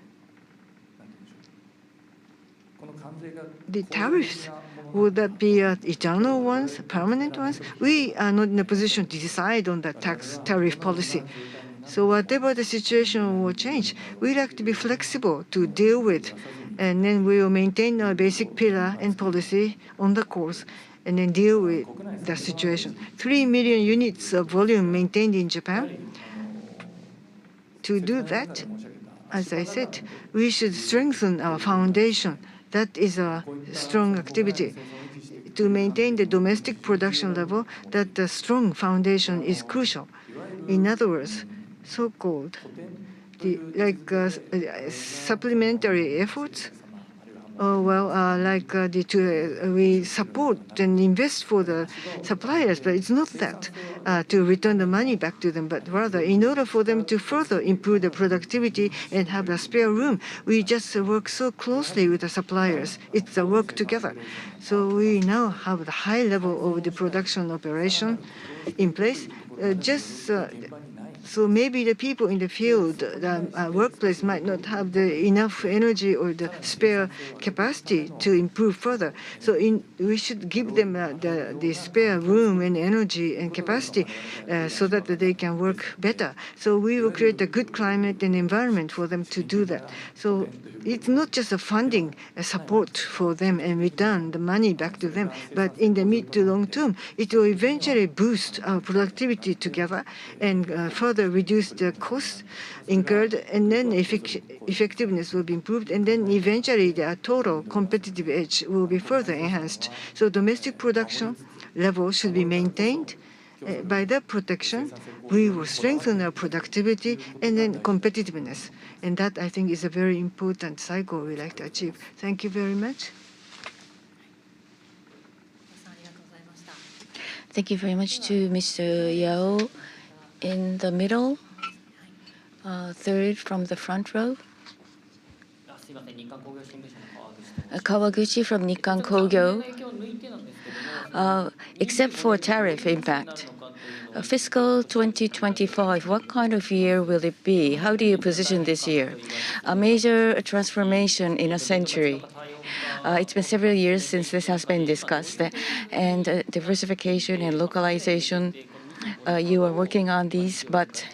the tariffs, would that be eternal ones, permanent ones? We are not in a position to decide on the tariff policy. So whatever the situation will change, we like to be flexible to deal with, and then we will maintain our basic pillar and policy on the course, and then deal with the situation. 3 million units of volume maintained in Japan. To do that, as I said, we should strengthen our foundation. That is a strong activity. To maintain the domestic production level, that the strong foundation is crucial. In other words, so-called supplementary efforts, we support and invest for the suppliers, but it's not that to return the money back to them, but rather in order for them to further improve the productivity and have a spare room, we just work so closely with the suppliers. It's a work together. So we now have the high level of the production operation in place. So maybe the people in the field, the workplace might not have enough energy or the spare capacity to improve further. So we should give them the spare room and energy and capacity so that they can work better. So we will create a good climate and environment for them to do that. So it's not just a funding support for them and return the money back to them, but in the mid to long term, it will eventually boost our productivity together and further reduce the costs incurred, and then effectiveness will be improved, and then eventually the total competitive edge will be further enhanced. So domestic production level should be maintained. By that protection, we will strengthen our productivity and then competitiveness. And that, I think, is a very important cycle we like to achieve. Thank you very much. Thank you very much to Mr. Yao. In the middle, third from the front row. Kawaguchi from Nikkan Kogyo. Except for tariff impact, fiscal 2025, what kind of year will it be? How do you position this year? A major transformation in a century. It's been several years since this has been discussed, and diversification and localization. You are working on these, but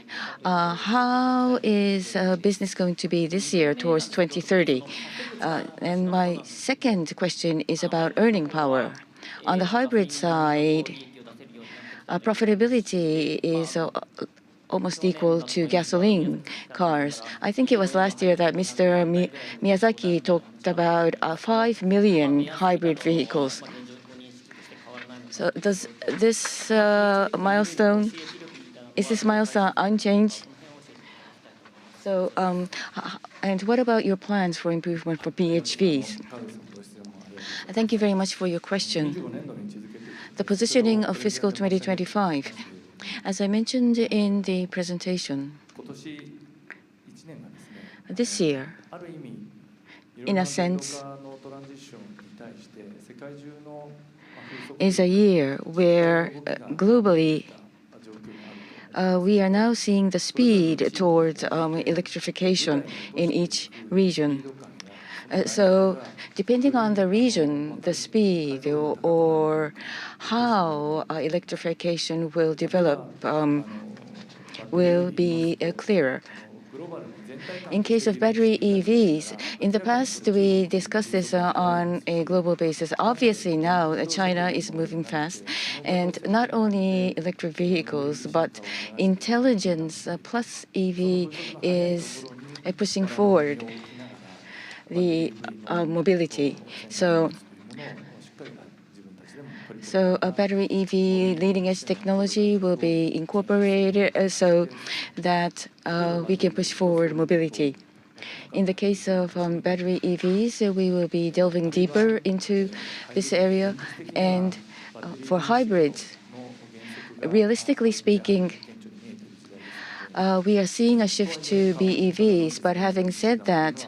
how is business going to be this year towards 2030? And my second question is about earning power. On the hybrid side, profitability is almost equal to gasoline cars. I think it was last year that Mr. Miyazaki talked about 5 million hybrid vehicles. So does this milestone, is this milestone unchanged? So, and what about your plans for improvement for PHVs? Thank you very much for your question. The positioning of fiscal 2025. As I mentioned in the presentation, this year, in a sense, is a year where globally we are now seeing the speed towards electrification in each region. So depending on the region, the speed or how electrification will develop will be clearer. In case of battery EVs, in the past we discussed this on a global basis. Obviously now China is moving fast, and not only electric vehicles, but intelligence plus EV is pushing forward the mobility. So a battery EV leading edge technology will be incorporated so that we can push forward mobility. In the case of battery EVs, we will be delving deeper into this area. And for hybrids, realistically speaking, we are seeing a shift to BEVs. But having said that,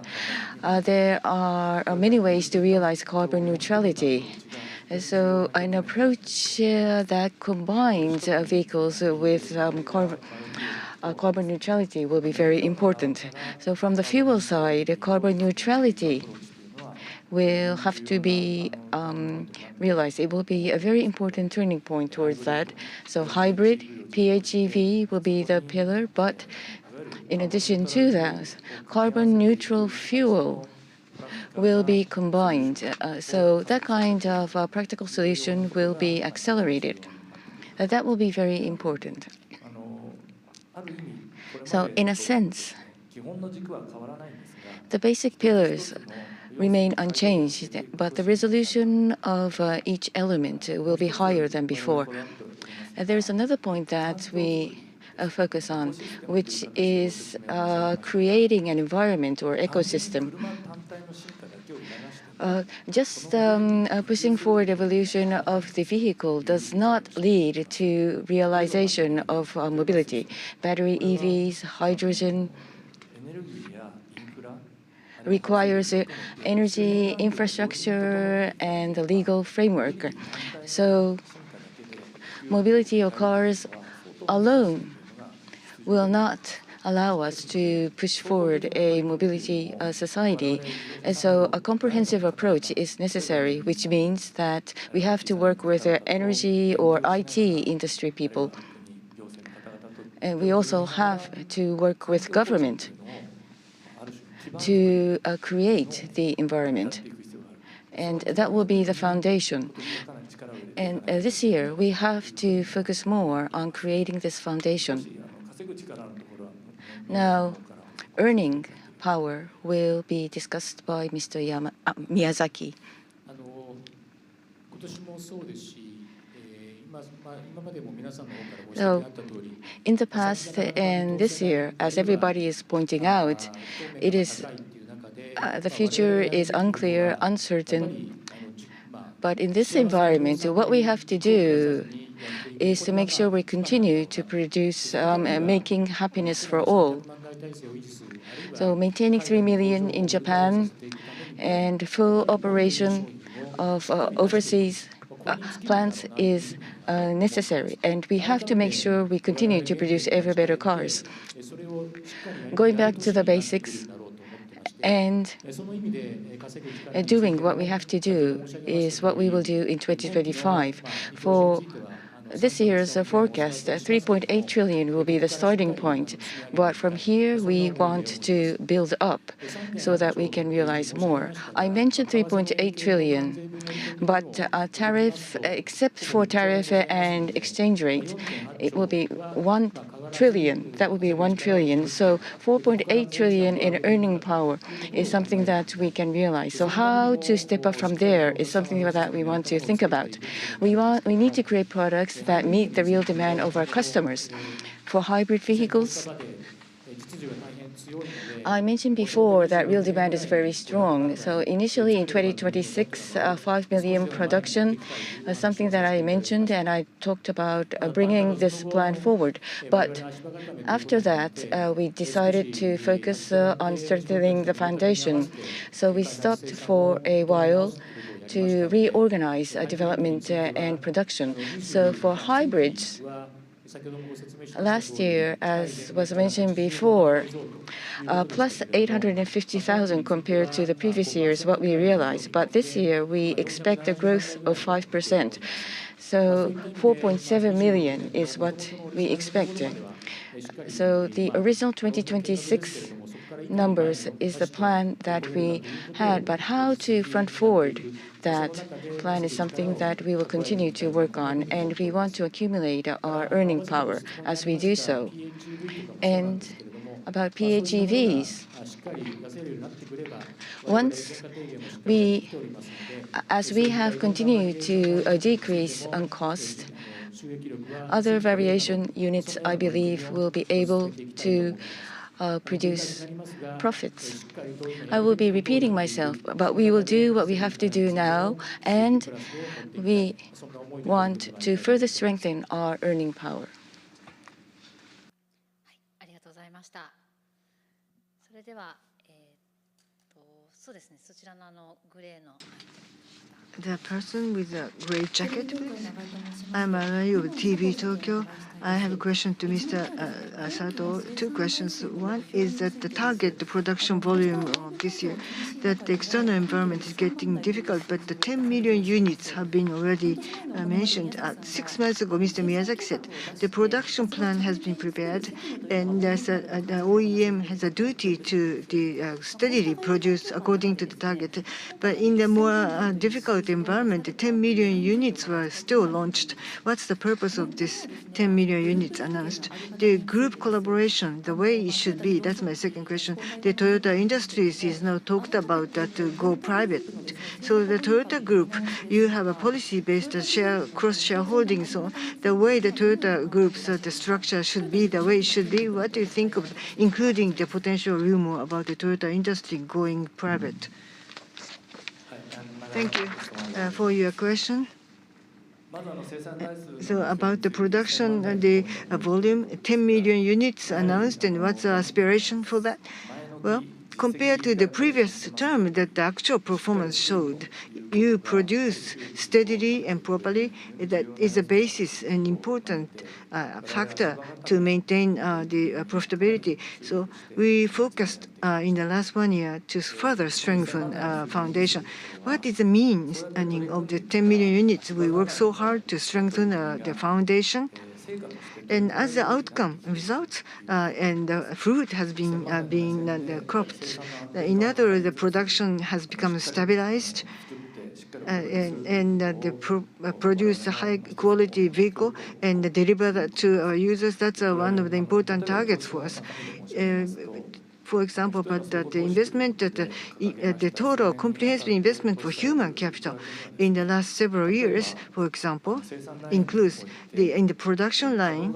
there are many ways to realize carbon neutrality. So an approach that combines vehicles with carbon neutrality will be very important. So from the fuel side, carbon neutrality will have to be realized. It will be a very important turning point towards that. So hybrid, PHEV will be the pillar, but in addition to that, carbon neutral fuel will be combined. So that kind of practical solution will be accelerated. That will be very important. So in a sense, the basic pillars remain unchanged, but the resolution of each element will be higher than before. There is another point that we focus on, which is creating an environment or ecosystem. Just pushing forward evolution of the vehicle does not lead to realization of mobility. Battery EVs, hydrogen requires energy infrastructure and a legal framework. So mobility of cars alone will not allow us to push forward a mobility society. And so a comprehensive approach is necessary, which means that we have to work with energy or IT industry people. And we also have to work with government to create the environment. And that will be the foundation. And this year, we have to focus more on creating this foundation. Now, earning power will be discussed by Mr. Miyazaki. So, in the past and this year, as everybody is pointing out, it is the future is unclear, uncertain. But in this environment, what we have to do is to make sure we continue to produce making happiness for all. So maintaining 3 million in Japan and full operation of overseas plants is necessary, and we have to make sure we continue to produce ever better cars. Going back to the basics and doing what we have to do is what we will do in 2025. For this year's forecast, 3.8 trillion will be the starting point, but from here we want to build up so that we can realize more. I mentioned 3.8 trillion, but tariff, except for tariff and exchange rate, it will be 1 trillion. That would be 1 trillion. So 4.8 trillion in earning power is something that we can realize. So how to step up from there is something that we want to think about. We need to create products that meet the real demand of our customers. For hybrid vehicles, I mentioned before that real demand is very strong. So initially in 2026, 5 million production was something that I mentioned, and I talked about bringing this plan forward. But after that, we decided to focus on strengthening the foundation. So we stopped for a while to reorganize development and production. So for hybrids, last year, as was mentioned before, plus 850,000 compared to the previous year is what we realized. But this year, we expect a growth of 5%. So 4.7 million is what we expect. So the original 2026 numbers is the plan that we had, but how to front forward that plan is something that we will continue to work on, and we want to accumulate our earning power as we do so. And about PHEVs, as we have continued to decrease on cost, other variation units, I believe, will be able to produce profits. I will be repeating myself, but we will do what we have to do now, and we want to further strengthen our earning power. The person with the gray jacket, please. I'm Arai of TV Tokyo. I have a question to Mr. Sato. Two questions. One is that the target, the production volume of this year, that the external environment is getting difficult, but the 10 million units have been already mentioned. 6 months ago, Mr. Miyazaki said the production plan has been prepared, and the OEM has a duty to steadily produce according to the target. But in the more difficult environment, the 10 million units were still launched. What's the purpose of this 10 million units announced? The group collaboration, the way it should be, that's my second question. The Toyota Industries is now talked about that to go private. So the Toyota Group, you have a policy-based cross-shareholding. So the way the Toyota Group's the structure should be, the way it should be, what do you think of, including the potential rumor about the Toyota Industry going private? Thank you for your question. So about the production, the volume, 10 million units announced, and what's the aspiration for that? Well, compared to the previous term that the actual performance showed, you produce steadily and properly. That is a basis, an important factor to maintain the profitability. So we focused in the last 1 year to further strengthen foundation. What is the means of the 10 million units? We work so hard to strengthen the foundation. And as the outcome, results, and the fruit has been cropped. In other words, the production has become stabilized, and produce a high-quality vehicle and deliver that to our users. That's one of the important targets for us. for example, but the investment, the total comprehensive investment for human capital in the last several years, for example, includes in the production line,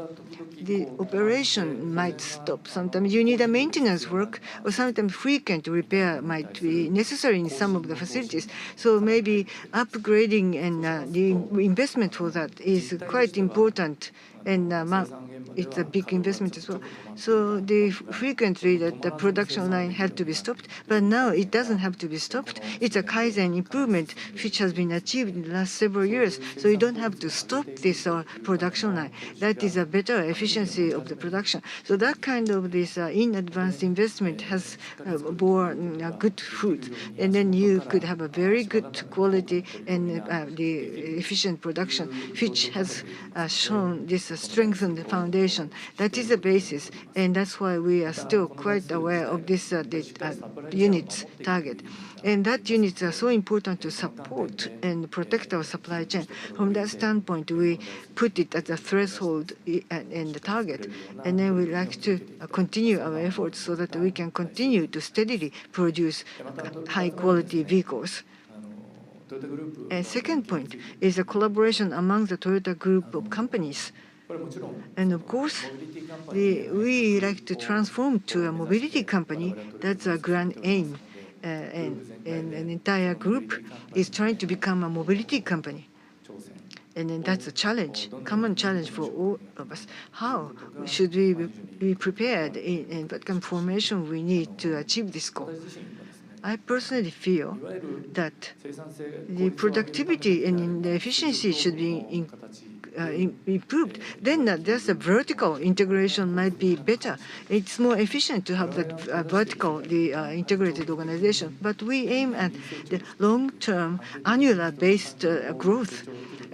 the operation might stop. Sometimes you need a maintenance work, or sometimes frequent repair might be necessary in some of the facilities. So maybe upgrading and the investment for that is quite important, and it's a big investment as well. So frequently the production line had to be stopped, but now it doesn't have to be stopped. It's a Kaizen improvement which has been achieved in the last several years. So you don't have to stop this production line. That is a better efficiency of the production. So that kind of this in advance investment has borne good fruit, and then you could have a very good quality and the efficient production, which has shown this strengthened foundation. That is the basis, and that's why we are still quite aware of this unit's target. And that units are so important to support and protect our supply chain. From that standpoint, we put it as a threshold and the target. And then we like to continue our efforts so that we can continue to steadily produce high-quality vehicles. And second point is a collaboration among the Toyota group of companies. And of course, we like to transform to a mobility company. That's a grand aim. And an entire group is trying to become a mobility company. And then that's a challenge, common challenge for all of us. How should we be prepared and what kind of formation we need to achieve this goal? I personally feel that the productivity and the efficiency should be improved. Then there's a vertical integration might be better. It's more efficient to have that vertical, integrated organization. But we aim at the long-term, annular-based growth,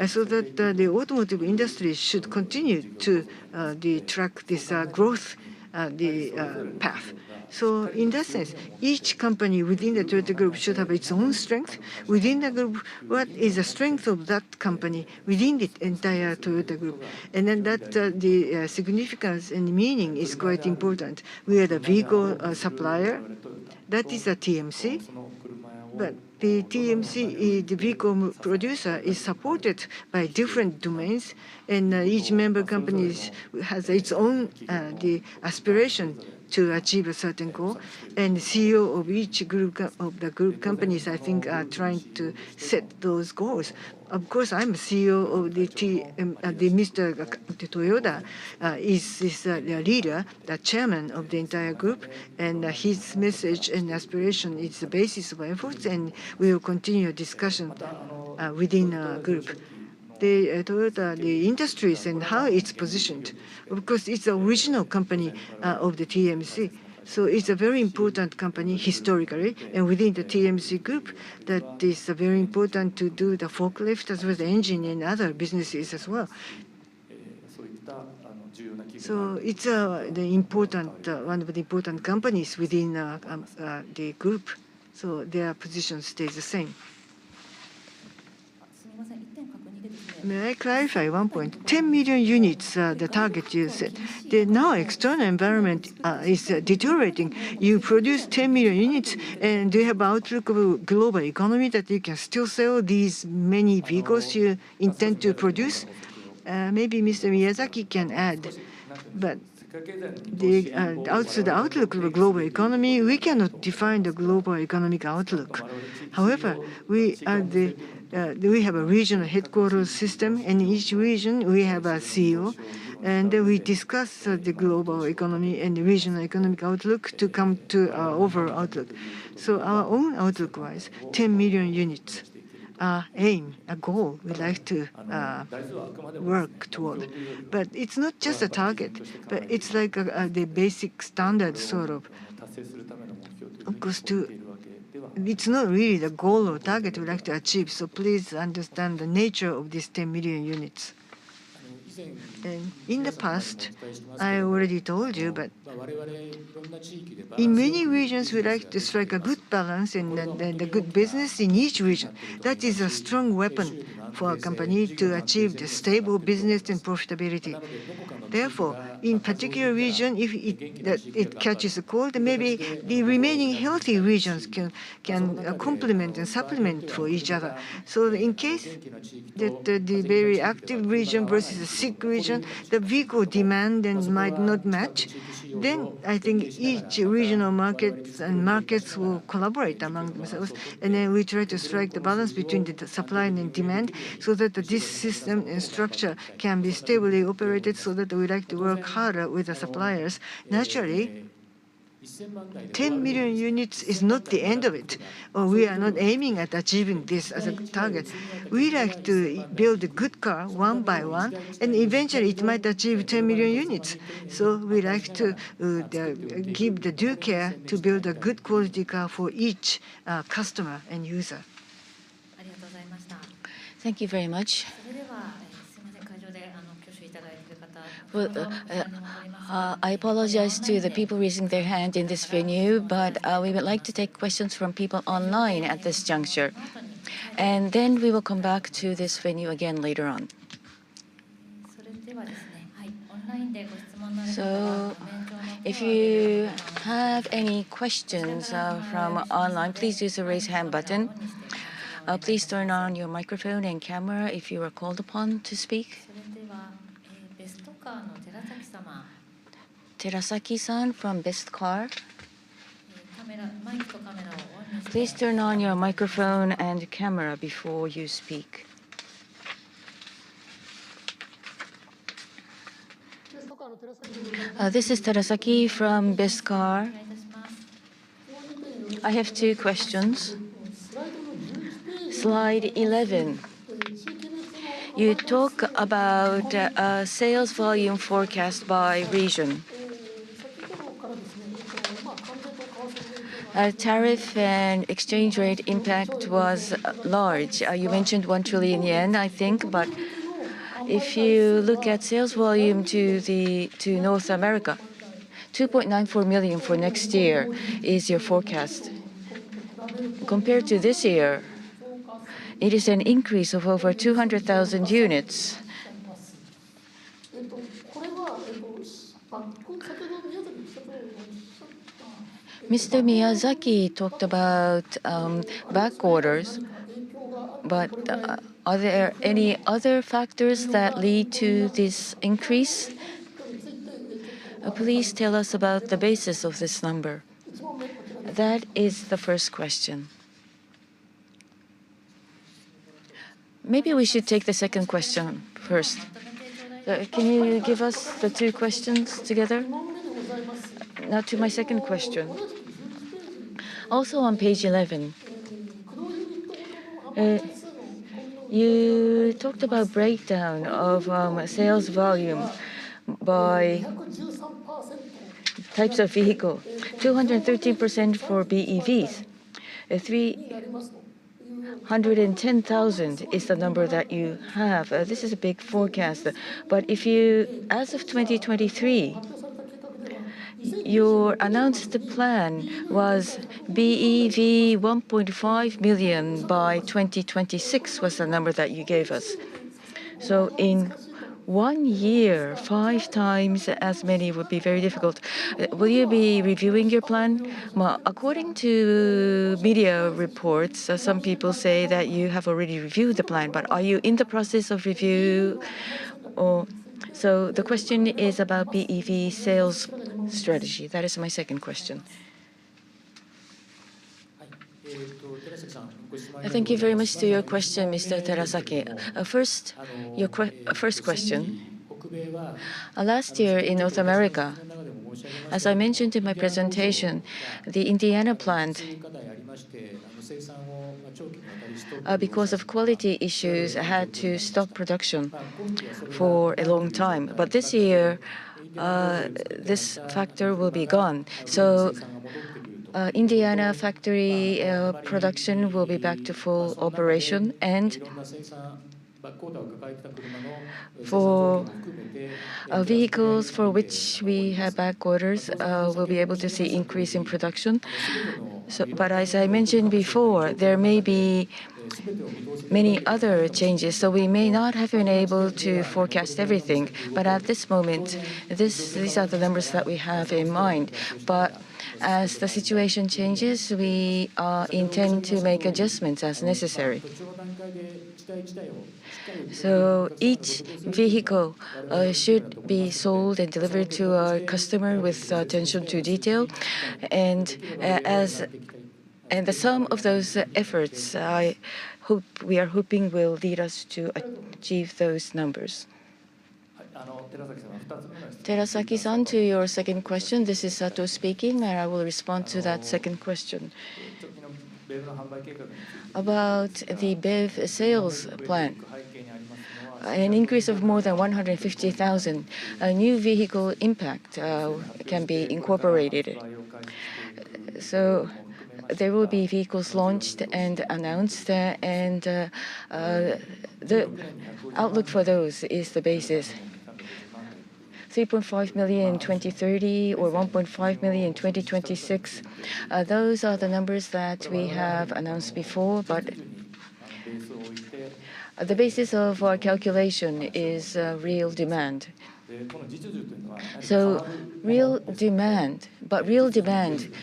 so that the automotive industry should continue to track this growth path. So in that sense, each company within the Toyota Group should have its own strength. Within the group, what is the strength of that company within the entire Toyota Group? And then that the significance and meaning is quite important. We are the vehicle supplier. That is a TMC. But the TMC, the vehicle producer, is supported by different domains, and each member company has its own the aspiration to achieve a certain goal. And the CEO of each group of the group companies, I think, are trying to set those goals. Of course, I'm CEO of the Mr. Toyoda is the leader, the chairman of the entire group, and his message and aspiration is the basis of our efforts, and we will continue discussion within our group. The Toyota, the industries and how it's positioned. Of course, it's the original company of the TMC. So it's a very important company historically, and within the TMC group, that is very important to do the forklift as well as the engine and other businesses as well. So it's the important one of the important companies within the group. So their position stays the same. May I clarify one point? 10 million units, the target you said. The now external environment is deteriorating. You produce 10 million units, and do you have outlook of global economy that you can still sell these many vehicles you intend to produce? Maybe Mr. Miyazaki can add, but the outlook of the global economy, we cannot define the global economic outlook. However, we have a regional headquarters system, and in each region we have a CEO, and we discuss the global economy and the regional economic outlook to come to our overall outlook. So our own outlook-wise, 10 million units. Aim, a goal we'd like to work toward. But it's not just a target, but it's like the basic standard sort of. Of course, it's not really the goal or target we'd like to achieve, so please understand the nature of these 10 million units. And in the past, I already told you, but in many regions, we like to strike a good balance and the good business in each region. That is a strong weapon for a company to achieve the stable business and profitability. Therefore, in particular region, if it catches a cold, maybe the remaining healthy regions can complement and supplement for each other. So in case that the very active region versus the sick region, the vehicle demand then might not match, then I think each regional markets will collaborate among themselves, and then we try to strike the balance between the supply and demand, so that this system and structure can be stably operated, so that we like to work harder with the suppliers. Naturally, 10 million units is not the end of it, or we are not aiming at achieving this as a target. We like to build a good car one by one, and eventually it might achieve 10 million units. So we like to give the due care to build a good quality car for each customer and user. Thank you very much. Well, I apologize to the people raising their hand in this venue, but we would like to take questions from people online at this juncture. And then we will come back to this venue again later on. So if you have any questions from online, please use the raise hand button. Please turn on your microphone and camera if you are called upon to speak. Terasaki-san from Best Car. Please turn on your microphone and camera before you speak. This is Terasaki from Best Car. I have two questions. Slide 11. You talk about sales volume forecast by region. Tariff and exchange rate impact was large. You mentioned 1 trillion yen, I think, but if you look at sales volume to North America, 2.94 million for next year is your forecast. Compared to this year, it is an increase of over 200,000 units. Mr. Miyazaki talked about back orders, but are there any other factors that lead to this increase? Please tell us about the basis of this number. That is the first question. Maybe we should take the second question first. Can you give us the two questions together? Now to my second question. Also on page 11, you talked about breakdown of sales volume by types of vehicle. 213% for BEVs. 310,000 is the number that you have. This is a big forecast. But if you, as of 2023, your announced plan was BEV 1.5 million by 2026 was the number that you gave us. So in 1 year, 5 times as many would be very difficult. Will you be reviewing your plan? Well, according to media reports, some people say that you have already reviewed the plan, but are you in the process of review? So the question is about BEV sales strategy. That is my second question. Thank you very much to your question, Mr. Terasaki. First, your first question. Last year in North America, as I mentioned in my presentation, the Indiana plant, because of quality issues, had to stop production for a long time. But this year, this factor will be gone. So Indiana factory production will be back to full operation, and for vehicles for which we have back orders, we'll be able to see increase in production. So, but as I mentioned before, there may be many other changes, so we may not have been able to forecast everything. But at this moment, these are the numbers that we have in mind. But as the situation changes, we intend to make adjustments as necessary. So each vehicle should be sold and delivered to our customer with attention to detail, and the sum of those efforts, we are hoping will lead us to achieve those numbers. Terasaki-san, to your second question, this is Sato speaking, and I will respond to that second question. About the BEV sales plan, an increase of more than 150,000, a new vehicle impact can be incorporated. So there will be vehicles launched and announced, and the outlook for those is the basis. 3.5 million in 2030 or 1.5 million in 2026. Those are the numbers that we have announced before, but the basis of our calculation is real demand. So real demand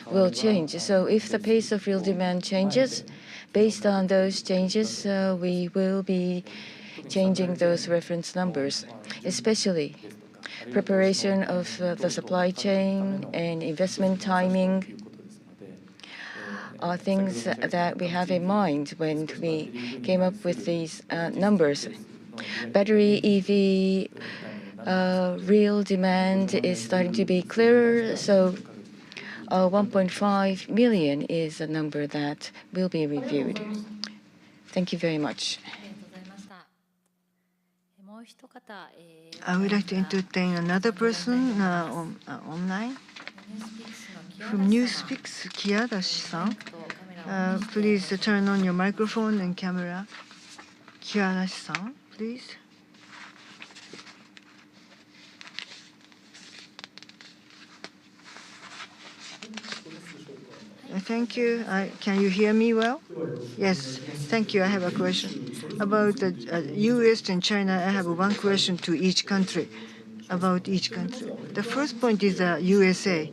will change. So if the pace of real demand changes, based on those changes, we will be changing those reference numbers, especially preparation of the supply chain and investment timing are things that we have in mind when we came up with these numbers. Battery EV real demand is starting to be clearer, so 1.5 million is a number that will be reviewed. Thank you very much. I would like to entertain another person online. From Newspeaks, Kiyadashi-san. Please turn on your microphone and camera. Kiyadashi-san, please. Thank you. Can you hear me well? Yes. Thank you. I have a question. About the US and China, I have one question to each country, about each country. The first point is USA.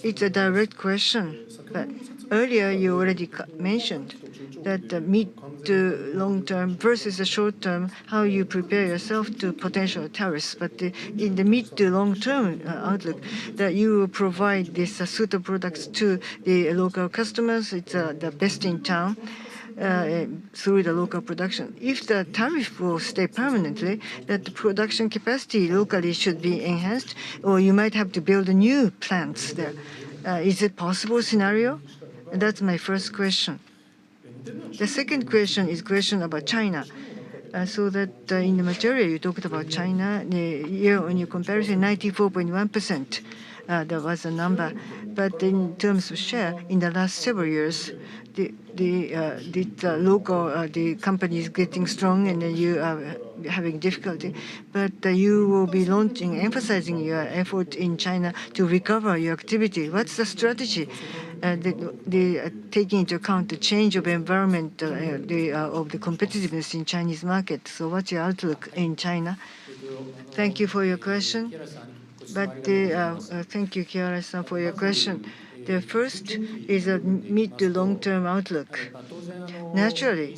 It's a direct question, but earlier you already mentioned that the mid to long term versus the short term, how you prepare yourself to potential tariffs. But in the mid to long term outlook, that you will provide these suitable products to the local customers. It's the best in town. Through the local production. If the tariff will stay permanently, that the production capacity locally should be enhanced, or you might have to build new plants there. Is it possible scenario? And that's my first question. The second question is question about China. So that in the material you talked about China, the year-on-year comparison, 94.1%. There was a number, but in terms of share, in the last several years, the local companies getting strong and you are having difficulty, but you will be emphasizing your effort in China to recover your activity. What's the strategy? Taking into account the change of environment of the competitiveness in Chinese market. So what's your outlook in China? Thank you for your question. But thank you, Kiara-san, for your question. The first is a mid to long-term outlook. Naturally,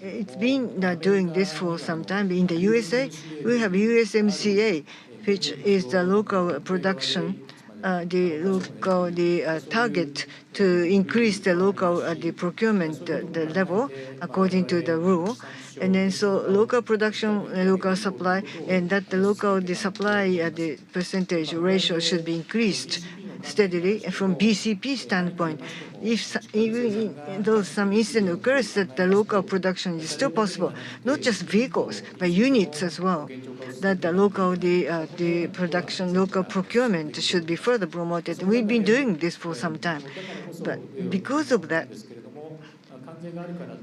it's been doing this for some time. In the USA, we have USMCA, which is the local production, the target to increase the local procurement the level according to the rule. And then so local production, local supply, and that the local supply the percentage ratio should be increased steadily from BCP standpoint. If even though some incident occurs that the local production is still possible, not just vehicles but units as well, that the local the production, local procurement should be further promoted. We've been doing this for some time, but because of that,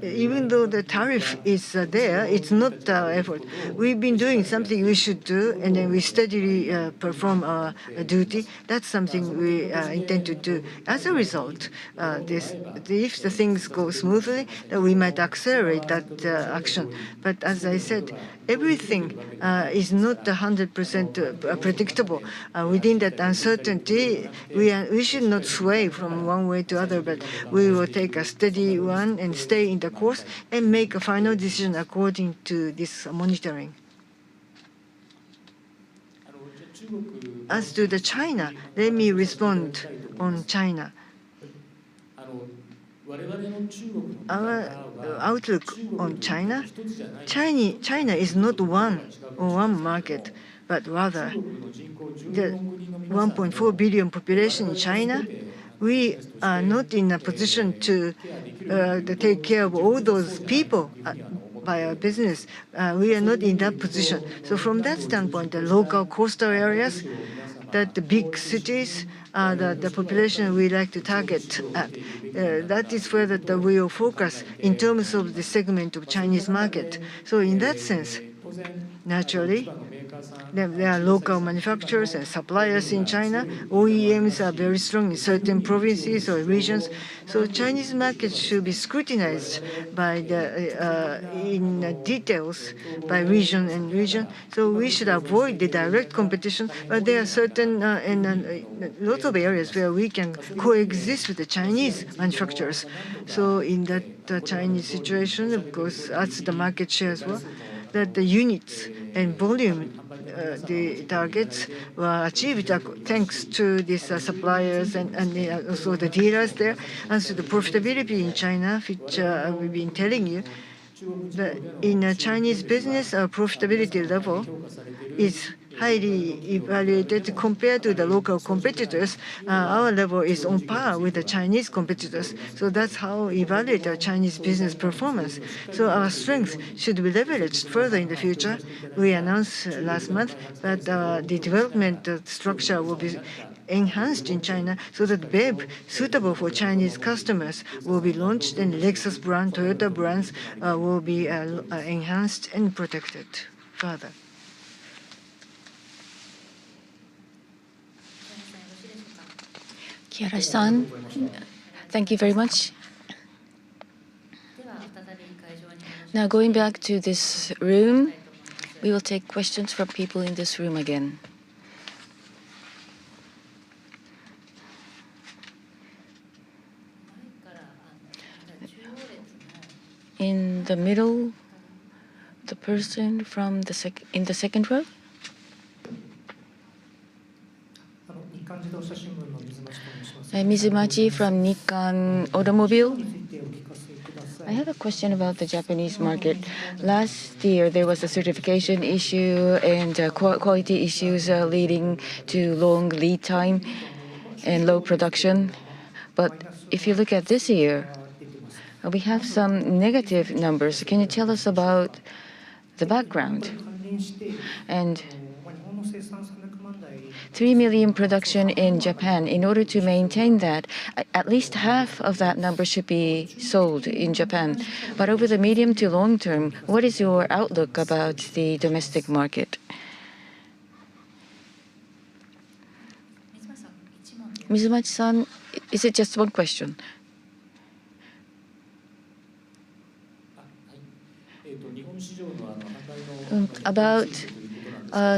even though the tariff is there, it's not our effort. We've been doing something we should do, and then we steadily perform our duty. That's something we intend to do. As a result, if the things go smoothly, then we might accelerate that action. But as I said, everything is not 100% predictable. Within that uncertainty, we should not sway from one way to other, but we will take a steady one and stay in the course and make a final decision according to this monitoring. As to the China, let me respond on China. Our outlook on China is not one market, but rather the 1.4 billion population in China. We are not in a position to take care of all those people by our business. We are not in that position. So from that standpoint, the local coastal areas, that the big cities, the population we like to target at, that is where we will focus in terms of the segment of Chinese market. So in that sense, naturally, there are local manufacturers and suppliers in China. OEMs are very strong in certain provinces or regions. So Chinese market should be scrutinized in details by region and region. So we should avoid the direct competition. But there are certain lots of areas where we can coexist with the Chinese manufacturers. So in that Chinese situation, of course, that's the market share as well, that the units and volume, the targets were achieved thanks to these suppliers and also the dealers there. As to the profitability in China, which we've been telling you, in a Chinese business, our profitability level is highly evaluated compared to the local competitors. Our level is on par with the Chinese competitors. So that's how we evaluate our Chinese business performance. So our strength should be leveraged further in the future. We announced last month that the development structure will be enhanced in China so that BEV suitable for Chinese customers will be launched, and Lexus brand, Toyota brands will be enhanced and protected further. Kiara-san, thank you very much. Now going back to this room, we will take questions from people in this room again. In the middle, the person from in the second row. Mizumachi from Nikkan Automobile. I have a question about the Japanese market. Last year, there was a certification issue and quality issues leading to long lead time and low production. But if you look at this year, we have some negative numbers. Can you tell us about the background? And 3 million production in Japan. In order to maintain that, at least half of that number should be sold in Japan. But over the medium to long term, what is your outlook about the domestic market? Mizumachi-san, is it just one question? About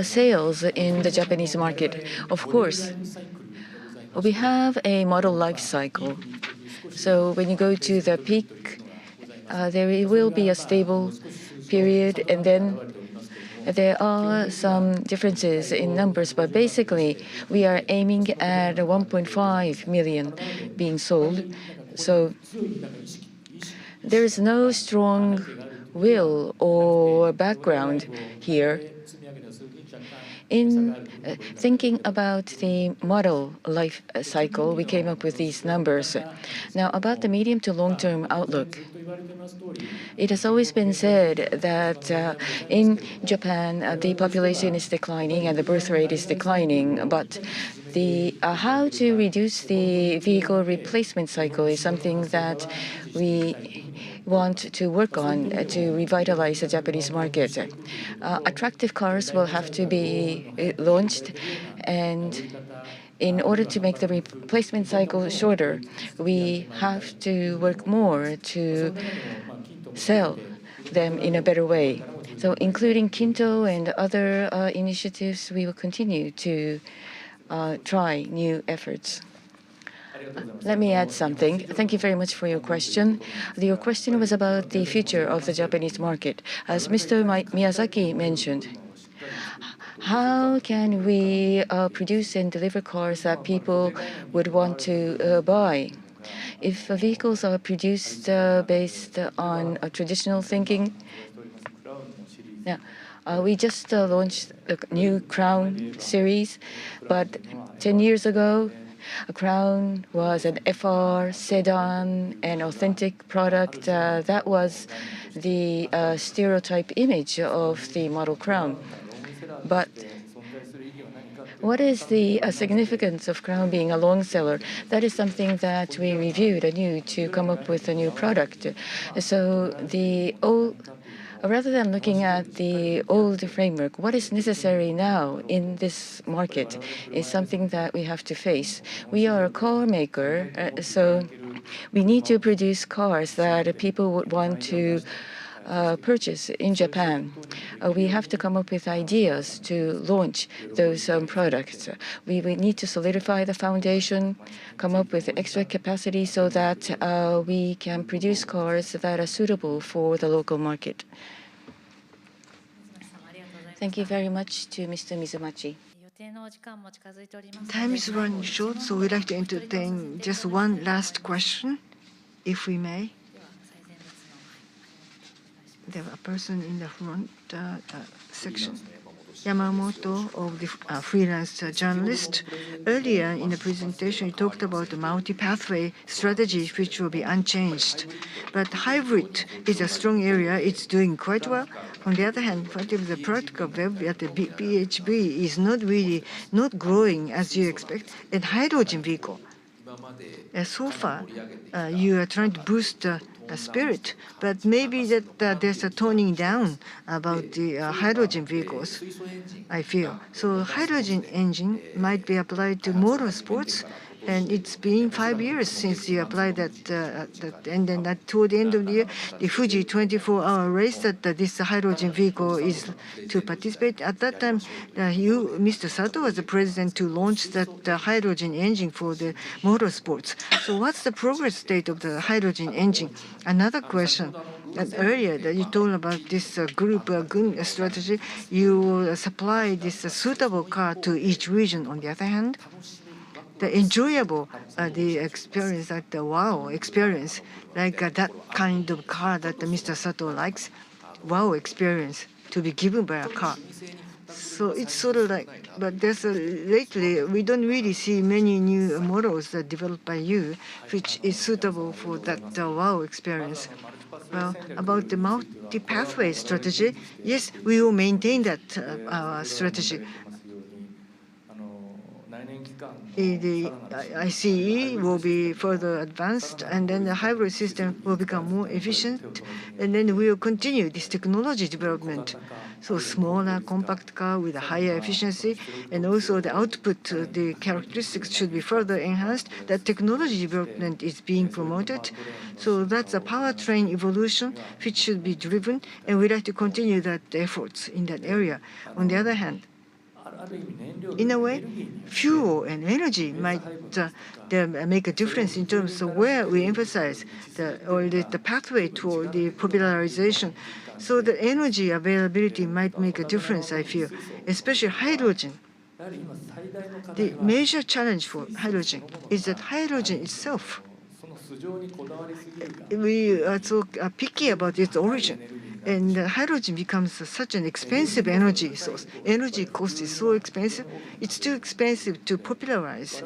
sales in the Japanese market. Of course, we have a model life cycle. So when you go to the peak, there will be a stable period, and then there are some differences in numbers, but basically we are aiming at 1.5 million being sold. So there is no strong will or background here. In thinking about the model life cycle, we came up with these numbers. Now, about the medium to long-term outlook, It has always been said that in Japan, the population is declining and the birth rate is declining, but the how to reduce the vehicle replacement cycle is something that we want to work on to revitalize the Japanese market. Attractive cars will have to be launched, and in order to make the replacement cycle shorter, we have to work more to sell them in a better way. So including Kinto and other initiatives, we will continue to try new efforts. Let me add something. Thank you very much for your question. Your question was about the future of the Japanese market. As Mr. Miyazaki mentioned, how can we produce and deliver cars that people would want to buy? If vehicles are produced based on traditional thinking, now we just launched a new Crown series, but 10 years ago, a Crown was an FR sedan, an authentic product. That was the stereotype image of the model Crown. But what is the significance of Crown being a long seller? That is something that we reviewed anew to come up with a new product. So rather than looking at the old framework, what is necessary now in this market is something that we have to face. We are a car maker, so we need to produce cars that people would want to purchase in Japan. We have to come up with ideas to launch those products. We need to solidify the foundation, come up with extra capacity so that we can produce cars that are suitable for the local market. Thank you very much to Mr. Mizumachi. Time is running short, so we'd like to entertain just one last question, if we may. There was a person in the front section. Yamamoto of the freelance journalist. Earlier in the presentation, you talked about the multi-pathway strategy, which will be unchanged. But hybrid is a strong area. It's doing quite well. On the other hand, what if the practical web at the PHB is not growing as you expect, and hydrogen vehicle? So far, you are trying to boost spirit, but maybe that there's a toning down about the hydrogen vehicles, I feel. So hydrogen engine might be applied to motorsports, and it's been 5 years since you applied that, and then toward the end of the year, the Fuji 24-hour race that this hydrogen vehicle is to participate. At that time, you, Mr. Sato, was the president to launch that hydrogen engine for the motorsports. So what's the progress state of the hydrogen engine? Another question. Earlier that you told about this group strategy, you will supply this suitable car to each region. On the other hand, the enjoyable, the experience, like the wow experience, like that kind of car that Mr. Sato likes, wow experience to be given by a car. So it's sort of like, but there's lately we don't really see many new models that developed by you, which is suitable for that wow experience. Well, about the multi-pathway strategy, yes, we will maintain that strategy. The ICE will be further advanced, and then the hybrid system will become more efficient, and then we will continue this technology development. So smaller, compact car with a higher efficiency, and also the output, the characteristics should be further enhanced. That technology development is being promoted. So that's a powertrain evolution which should be driven, and we'd like to continue that efforts in that area. On the other hand, in a way, fuel and energy might make a difference in terms of where we emphasize the pathway toward the popularization. So the energy availability might make a difference, I feel, especially hydrogen. The major challenge for hydrogen is that hydrogen itself, we are so picky about its origin. And hydrogen becomes such an expensive energy source. Energy cost is so expensive. It's too expensive to popularize.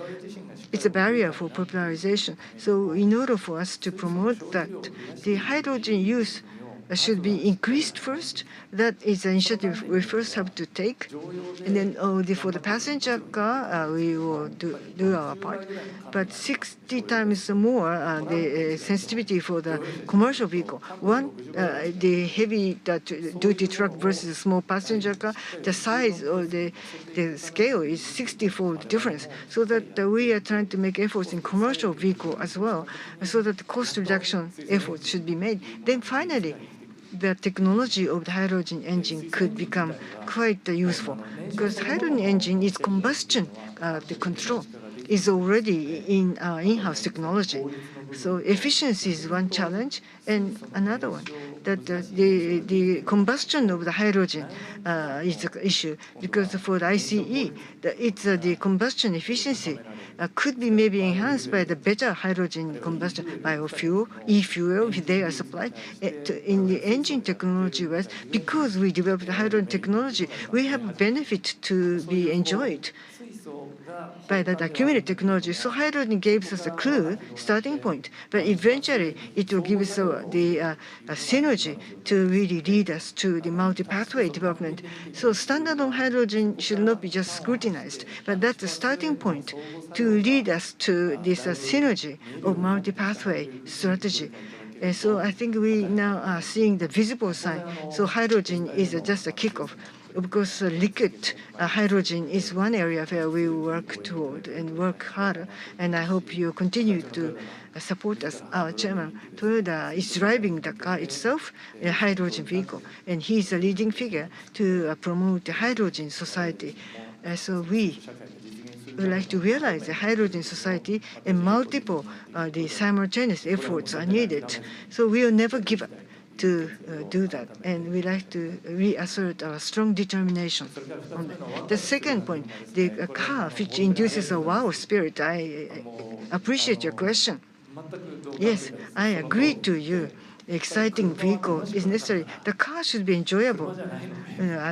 It's a barrier for popularization. So in order for us to promote that, the hydrogen use should be increased first. That is an initiative we first have to take. And then for the passenger car, we will do our part. But 60 times more the sensitivity for the commercial vehicle. One, the heavy duty truck versus small passenger car, the size or the scale is 60-fold difference. So that we are trying to make efforts in commercial vehicle as well, so that the cost reduction efforts should be made. Then finally, the technology of the hydrogen engine could become quite useful, because hydrogen engine is combustion, the control is already in our in-house technology. So efficiency is one challenge, and another one that the combustion of the hydrogen is the issue, because for the ICE, it's the combustion efficiency could be maybe enhanced by the better hydrogen combustion biofuel, e-fuel, if they are supplied. In the engine technology-wise, because we developed the hydrogen technology, we have a benefit to be enjoyed by that accumulated technology. So hydrogen gives us a clue, starting point, but eventually it will give us the synergy to really lead us to the multi-pathway development. So standalone hydrogen should not be just scrutinized, but that's the starting point to lead us to this synergy of multi-pathway strategy. And so I think we now are seeing the visible sign. So hydrogen is just a kickoff. Of course, liquid hydrogen is one area where we work toward and work harder, and I hope you continue to support us. Our chairman, Toyoda, is driving the car itself, a hydrogen vehicle, and he's a leading figure to promote the hydrogen society. So we would like to realize the hydrogen society, and multiple the simultaneous efforts are needed. So we will never give up to do that, and we like to reassert our strong determination on that. The second point, the car which induces a wow spirit. I appreciate your question. Yes, I agree to you. Exciting vehicle is necessary. The car should be enjoyable.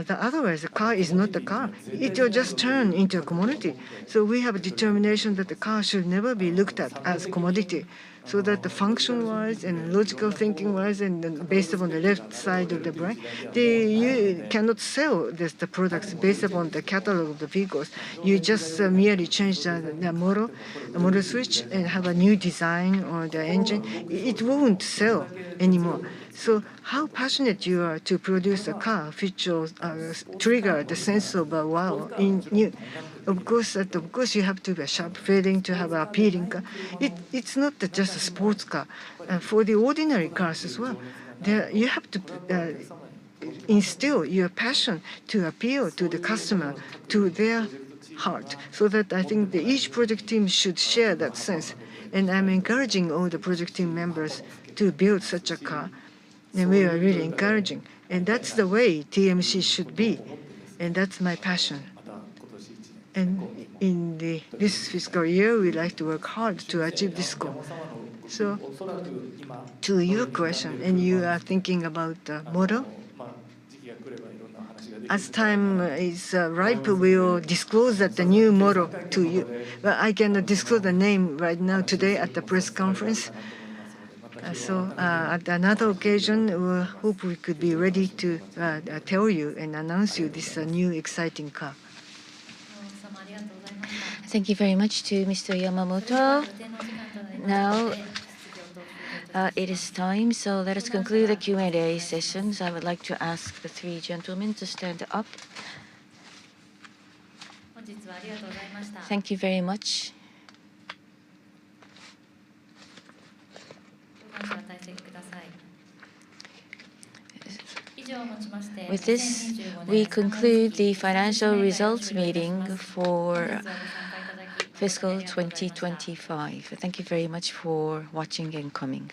Otherwise, the car is not the car. It will just turn into a commodity. So we have a determination that the car should never be looked at as commodity, so that the function-wise and logical thinking-wise and based upon the left side of the brain, you cannot sell the products based upon the catalog of the vehicles. You just merely change the model switch and have a new design or the engine. It won't sell anymore. So how passionate you are to produce a car which will trigger the sense of wow in you. Of course, you have to be a sharp feeling to have an appealing car. It's not just a sports car. For the ordinary cars as well, you have to instill your passion to appeal to the customer, to their heart, so that I think each project team should share that sense. And I'm encouraging all the project team members to build such a car. And we are really encouraging. And that's the way TMC should be. And that's my passion. And in this fiscal year, we like to work hard to achieve this goal. So to your question, and you are thinking about the model, as time is ripe, we will disclose that the new model to you. But I cannot disclose the name right now today at the press conference. So at another occasion, we hope we could be ready to tell you and announce you this new exciting car. Thank you very much to Mr. Yamamoto. Now it is time, so let us conclude the Q&A sessions. I would like to ask the three gentlemen to stand up. Thank you very much. With this, we conclude the financial results meeting for fiscal 2025. Thank you very much for watching and coming.